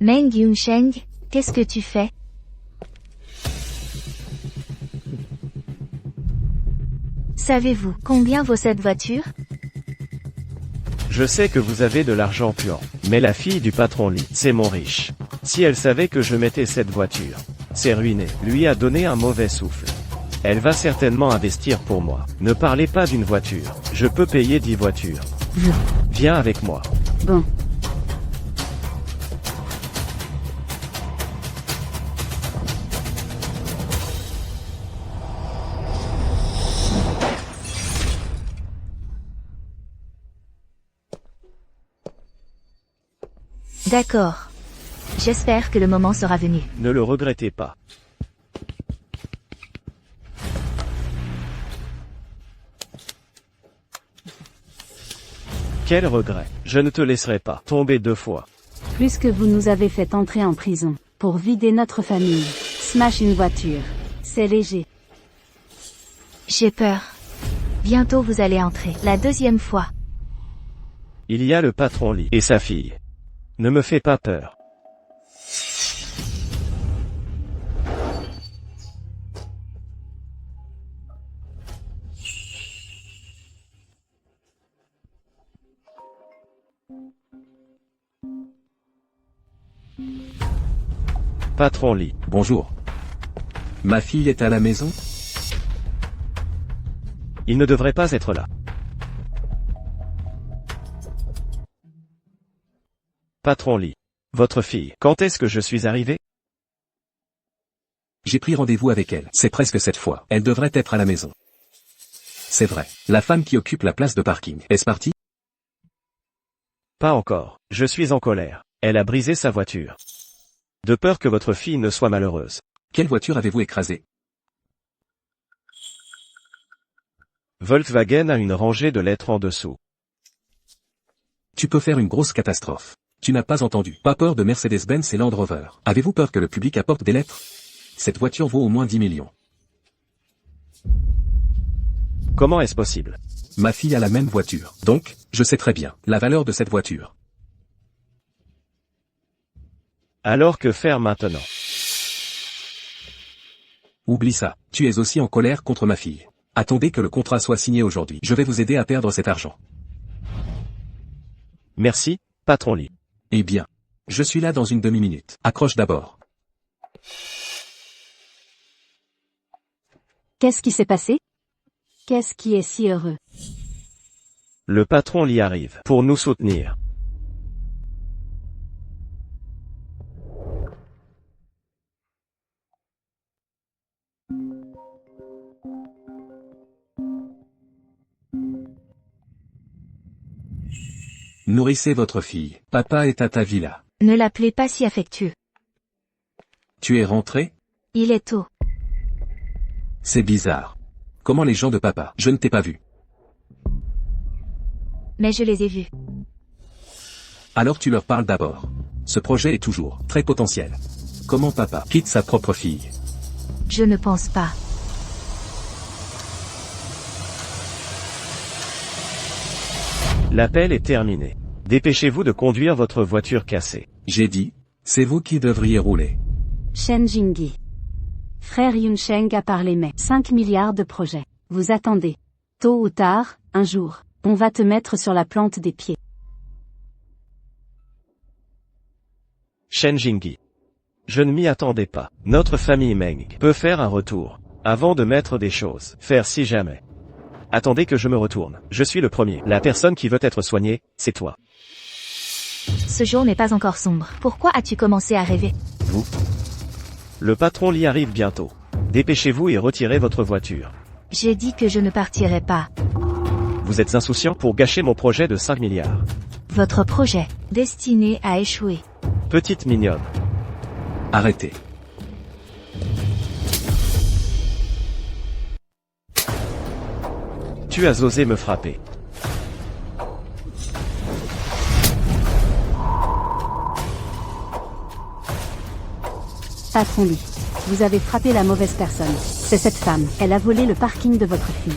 [SPEAKER 4] Meng Yunsheng, qu'est-ce que tu fais? Savez-vous combien vaut cette voiture?
[SPEAKER 6] Je sais que vous avez de l'argent puant. Mais la fille du patron Lee, c'est mon riche. Si elle savait que je mettais cette voiture, c'est ruiné. Lui a donné un mauvais souffle. Elle va certainement investir pour moi. Ne parlez pas d'une voiture. Je peux payer 10 voitures. Viens avec moi.
[SPEAKER 1] Bon.
[SPEAKER 4] D'accord. J'espère que le moment sera venu.
[SPEAKER 6] Ne le regrettez pas. Quel regret. Je ne te laisserai pas tomber 2 fois.
[SPEAKER 1] Plus que vous nous avez fait entrer en prison, pour vider notre famille. Smash une voiture. C'est léger.
[SPEAKER 4] J'ai peur. Bientôt vous allez entrer. La 2e fois.
[SPEAKER 6] Il y a le patron Lee et sa fille. Ne me fais pas peur. Patron Lee.
[SPEAKER 7] Bonjour. Ma fille est à la maison?
[SPEAKER 6] Il ne devrait pas être là. Patron Lee. Votre fille. Quand est-ce que je suis arrivé?
[SPEAKER 7] J'ai pris rendez-vous avec elle. C'est presque cette fois. Elle devrait être à la maison. C'est vrai. La femme qui occupe la place de parking. Est-ce parti?
[SPEAKER 6] Pas encore. Je suis en colère. Elle a brisé sa voiture. De peur que votre fille ne soit malheureuse.
[SPEAKER 7] Quelle voiture avez-vous écrasée?
[SPEAKER 6] Volkswagen a une rangée de lettres en dessous.
[SPEAKER 7] Tu peux faire une grosse catastrophe. Tu n'as pas entendu. Pas peur de Mercedes-Benz et Land Rover. Avez-vous peur que le public apporte des lettres? Cette voiture vaut au moins 10 millions.
[SPEAKER 6] Comment est-ce possible?
[SPEAKER 7] Ma fille a la même voiture. Donc, je sais très bien la valeur de cette voiture.
[SPEAKER 6] Alors que faire maintenant?
[SPEAKER 7] Oublie ça. Tu es aussi en colère contre ma fille. Attendez que le contrat soit signé aujourd'hui. Je vais vous aider à perdre cet argent.
[SPEAKER 6] Merci, patron Lee.
[SPEAKER 7] Eh bien. Je suis là dans une demi-minute. Accroche d'abord.
[SPEAKER 1] Qu'est-ce qui s'est passé? Qu'est-ce qui est si heureux?
[SPEAKER 6] Le patron Lee arrive pour nous soutenir.
[SPEAKER 7] Nourrissez votre fille. Papa est à ta villa.
[SPEAKER 4] Ne l'appelez pas si affectueux.
[SPEAKER 7] Tu es rentré?
[SPEAKER 4] Il est tôt.
[SPEAKER 7] C'est bizarre. Comment les gens de papa? Je ne t'ai pas vu.
[SPEAKER 4] Mais je les ai vus.
[SPEAKER 7] Alors tu leur parles d'abord. Ce projet est toujours très potentiel. Comment papa quitte sa propre fille?
[SPEAKER 4] Je ne pense pas.
[SPEAKER 6] L'appel est terminé. Dépêchez-vous de conduire votre voiture cassée.
[SPEAKER 7] J'ai dit, c'est vous qui devriez rouler.
[SPEAKER 1] Shen Jingyi. Frère Yunsheng a parlé mais 5 milliards de projets. Vous attendez. Tôt ou tard, un jour, on va te mettre sur la plante des pieds.
[SPEAKER 6] Shen Jingyi. Je ne m'y attendais pas. Notre famille Meng peut faire un retour. Avant de mettre des choses. Faire si jamais. Attendez que je me retourne. Je suis le premier. La personne qui veut être soignée, c'est toi.
[SPEAKER 4] Ce jour n'est pas encore sombre. Pourquoi as-tu commencé à rêver?
[SPEAKER 6] Vous? Le patron Li arrive bientôt. Dépêchez-vous et retirez votre voiture.
[SPEAKER 4] J'ai dit que je ne partirai pas.
[SPEAKER 6] Vous êtes insouciant pour gâcher mon projet de 5 milliards.
[SPEAKER 4] Votre projet, destiné à échouer.
[SPEAKER 6] Petite mignonne.
[SPEAKER 7] Arrêtez.
[SPEAKER 6] Tu as osé me frapper.
[SPEAKER 1] Patron Li. Vous avez frappé la mauvaise personne. C'est cette femme. Elle a volé le parking de votre fille.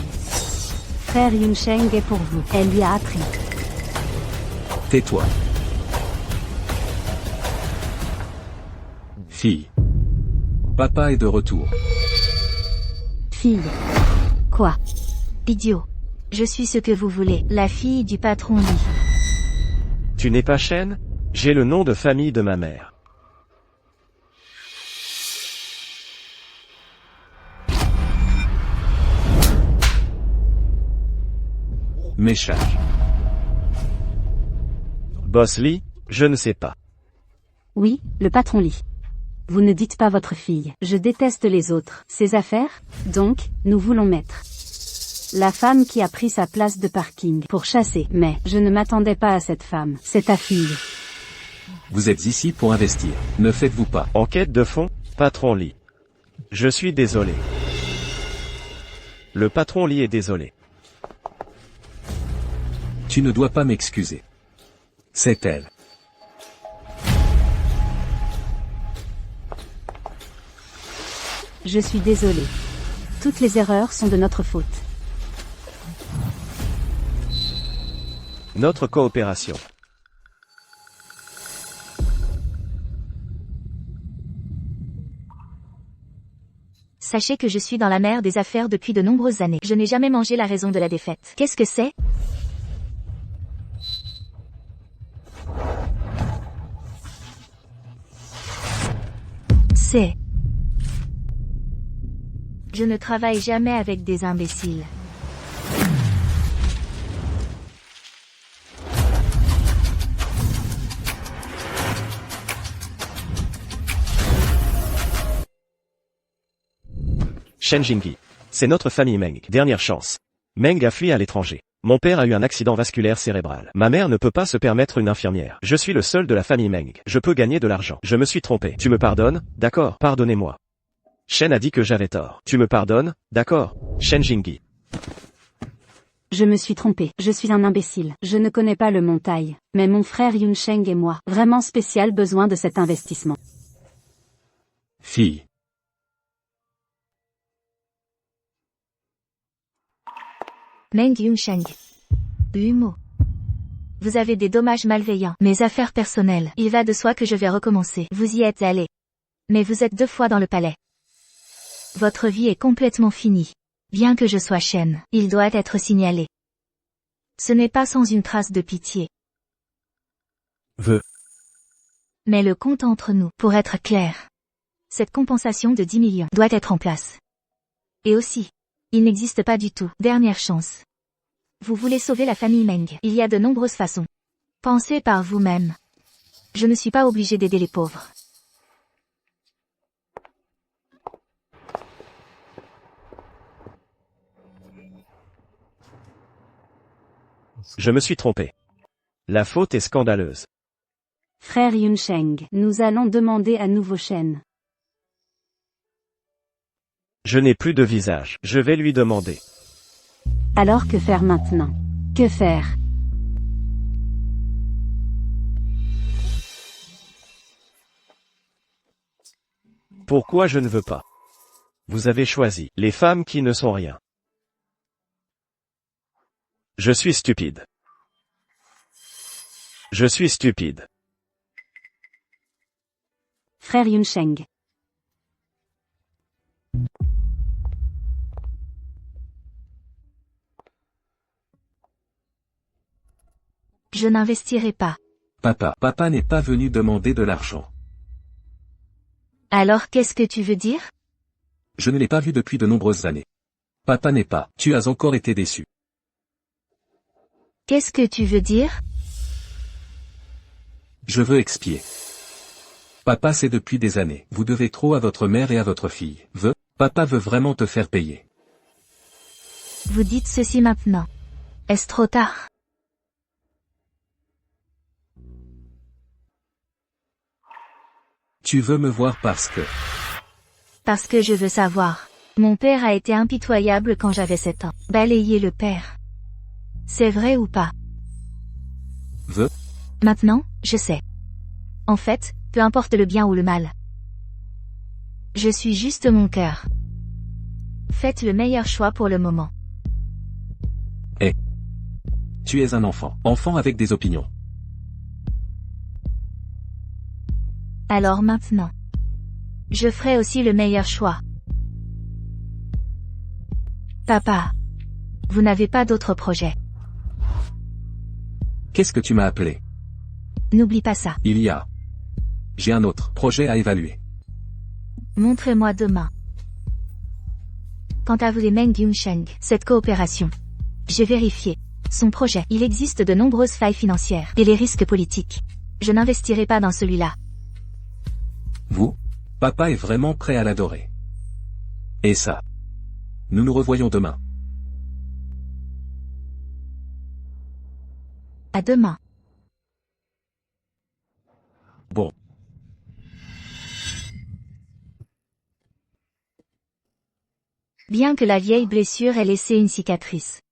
[SPEAKER 1] Frère Yunsheng est pour vous. Elle lui a appris.
[SPEAKER 7] Tais-toi. Fille. Papa est de retour.
[SPEAKER 1] Fille. Quoi?
[SPEAKER 4] Idiot. Je suis ce que vous voulez, la fille du patron Li.
[SPEAKER 6] Tu n'es pas Shen? J'ai le nom de famille de ma mère.
[SPEAKER 7] Méchage.
[SPEAKER 6] Boss Li, je ne sais pas.
[SPEAKER 1] Oui, le patron Li. Vous ne dites pas votre fille. Je déteste les autres. Ses affaires? Donc, nous voulons mettre la femme qui a pris sa place de parking pour chasser. Mais, je ne m'attendais pas à cette femme. C'est ta fille.
[SPEAKER 7] Vous êtes ici pour investir. Ne faites-vous pas.
[SPEAKER 6] Enquête de fond, patron Li. Je suis désolé. Le patron Li est désolé.
[SPEAKER 7] Tu ne dois pas m'excuser. C'est elle.
[SPEAKER 1] Je suis désolé. Toutes les erreurs sont de notre faute.
[SPEAKER 6] Notre coopération.
[SPEAKER 4] Sachez que je suis dans la mer des affaires depuis de nombreuses années. Je n'ai jamais mangé la raison de la défaite. Qu'est-ce que c'est? C'est... Je ne travaille jamais avec des imbéciles.
[SPEAKER 6] Shen Jingyi. C'est notre famille Meng. Dernière chance. Meng a fui à l'étranger. Mon père a eu un accident vasculaire cérébral. Ma mère ne peut pas se permettre une infirmière. Je suis le seul de la famille Meng. Je peux gagner de l'argent. Je me suis trompé. Tu me pardonnes? D'accord, pardonnez-moi. Shen a dit que j'avais tort. Tu me pardonnes? D'accord. Shen Jingyi.
[SPEAKER 1] Je me suis trompé. Je suis un imbécile. Je ne connais pas le montail. Mais mon frère Yunsheng et moi, vraiment spécial besoin de cet investissement.
[SPEAKER 7] Fille.
[SPEAKER 4] Meng Yunsheng. Humo. Vous avez des dommages malveillants. Mes affaires personnelles. Il va de soi que je vais recommencer. Vous y êtes allé. Mais vous êtes 2 fois dans le palais. Votre vie est complètement finie. Bien que je sois Shen, il doit être signalé. Ce n'est pas sans une trace de pitié. Mais le compte entre nous, pour être clair. Cette compensation de 10 millions doit être en place. Et aussi, il n'existe pas du tout. Dernière chance. Vous voulez sauver la famille Meng. Il y a de nombreuses façons. Pensez par vous-même. Je ne suis pas obligé d'aider les pauvres.
[SPEAKER 6] Je me suis trompé. La faute est scandaleuse.
[SPEAKER 1] Frère Yunsheng, nous allons demander à nouveau Shen.
[SPEAKER 6] Je n'ai plus de visage. Je vais lui demander.
[SPEAKER 1] Alors que faire maintenant? Que faire?
[SPEAKER 6] Pourquoi je ne veux pas? Vous avez choisi les femmes qui ne sont rien. Je suis stupide. Je suis stupide.
[SPEAKER 1] Frère Yunsheng.
[SPEAKER 4] Je n'investirai pas.
[SPEAKER 7] Papa n'est pas venu demander de l'argent.
[SPEAKER 4] Alors qu'est-ce que tu veux dire?
[SPEAKER 7] Je ne l'ai pas vu depuis de nombreuses années. Papa n'est pas. Tu as encore été déçu.
[SPEAKER 4] Qu'est-ce que tu veux dire?
[SPEAKER 7] Je veux expier. Papa c'est depuis des années. Vous devez trop à votre mère et à votre fille. Papa veut vraiment te faire payer.
[SPEAKER 4] Vous dites ceci maintenant. Est-ce trop tard?
[SPEAKER 7] Tu veux me voir parce que...
[SPEAKER 4] Parce que je veux savoir. Mon père a été impitoyable quand j'avais 7 ans. Balayer le père. C'est vrai ou pas? Maintenant, je sais. En fait, peu importe le bien ou le mal. Je suis juste mon cœur. Faites le meilleur choix pour le moment.
[SPEAKER 7] Tu es un enfant. Enfant avec des opinions.
[SPEAKER 4] Alors maintenant. Je ferai aussi le meilleur choix. Papa. Vous n'avez pas d'autre projet.
[SPEAKER 7] Qu'est-ce que tu m'as appelé?
[SPEAKER 4] N'oublie pas ça.
[SPEAKER 7] J'ai un autre projet à évaluer.
[SPEAKER 4] Montrez-moi demain. Quant à vous les Meng Yunsheng, cette coopération. J'ai vérifié. Son projet. Il existe de nombreuses failles financières et les risques politiques. Je n'investirai pas dans celui-là.
[SPEAKER 7] Papa est vraiment prêt à l'adorer. Et ça. Nous nous revoyons demain.
[SPEAKER 4] À demain.
[SPEAKER 7] Bon.
[SPEAKER 4] Bien que la vieille blessure ait laissé une cicatrice.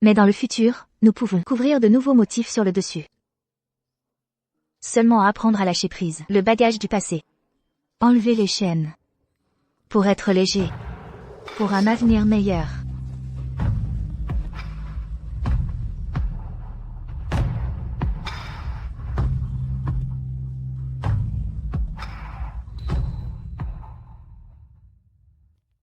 [SPEAKER 4] Mais dans le futur, nous pouvons couvrir de nouveaux motifs sur le dessus. Seulement apprendre à lâcher prise, le bagage du passé. Enlever les chaînes. Pour être léger. Pour un avenir meilleur.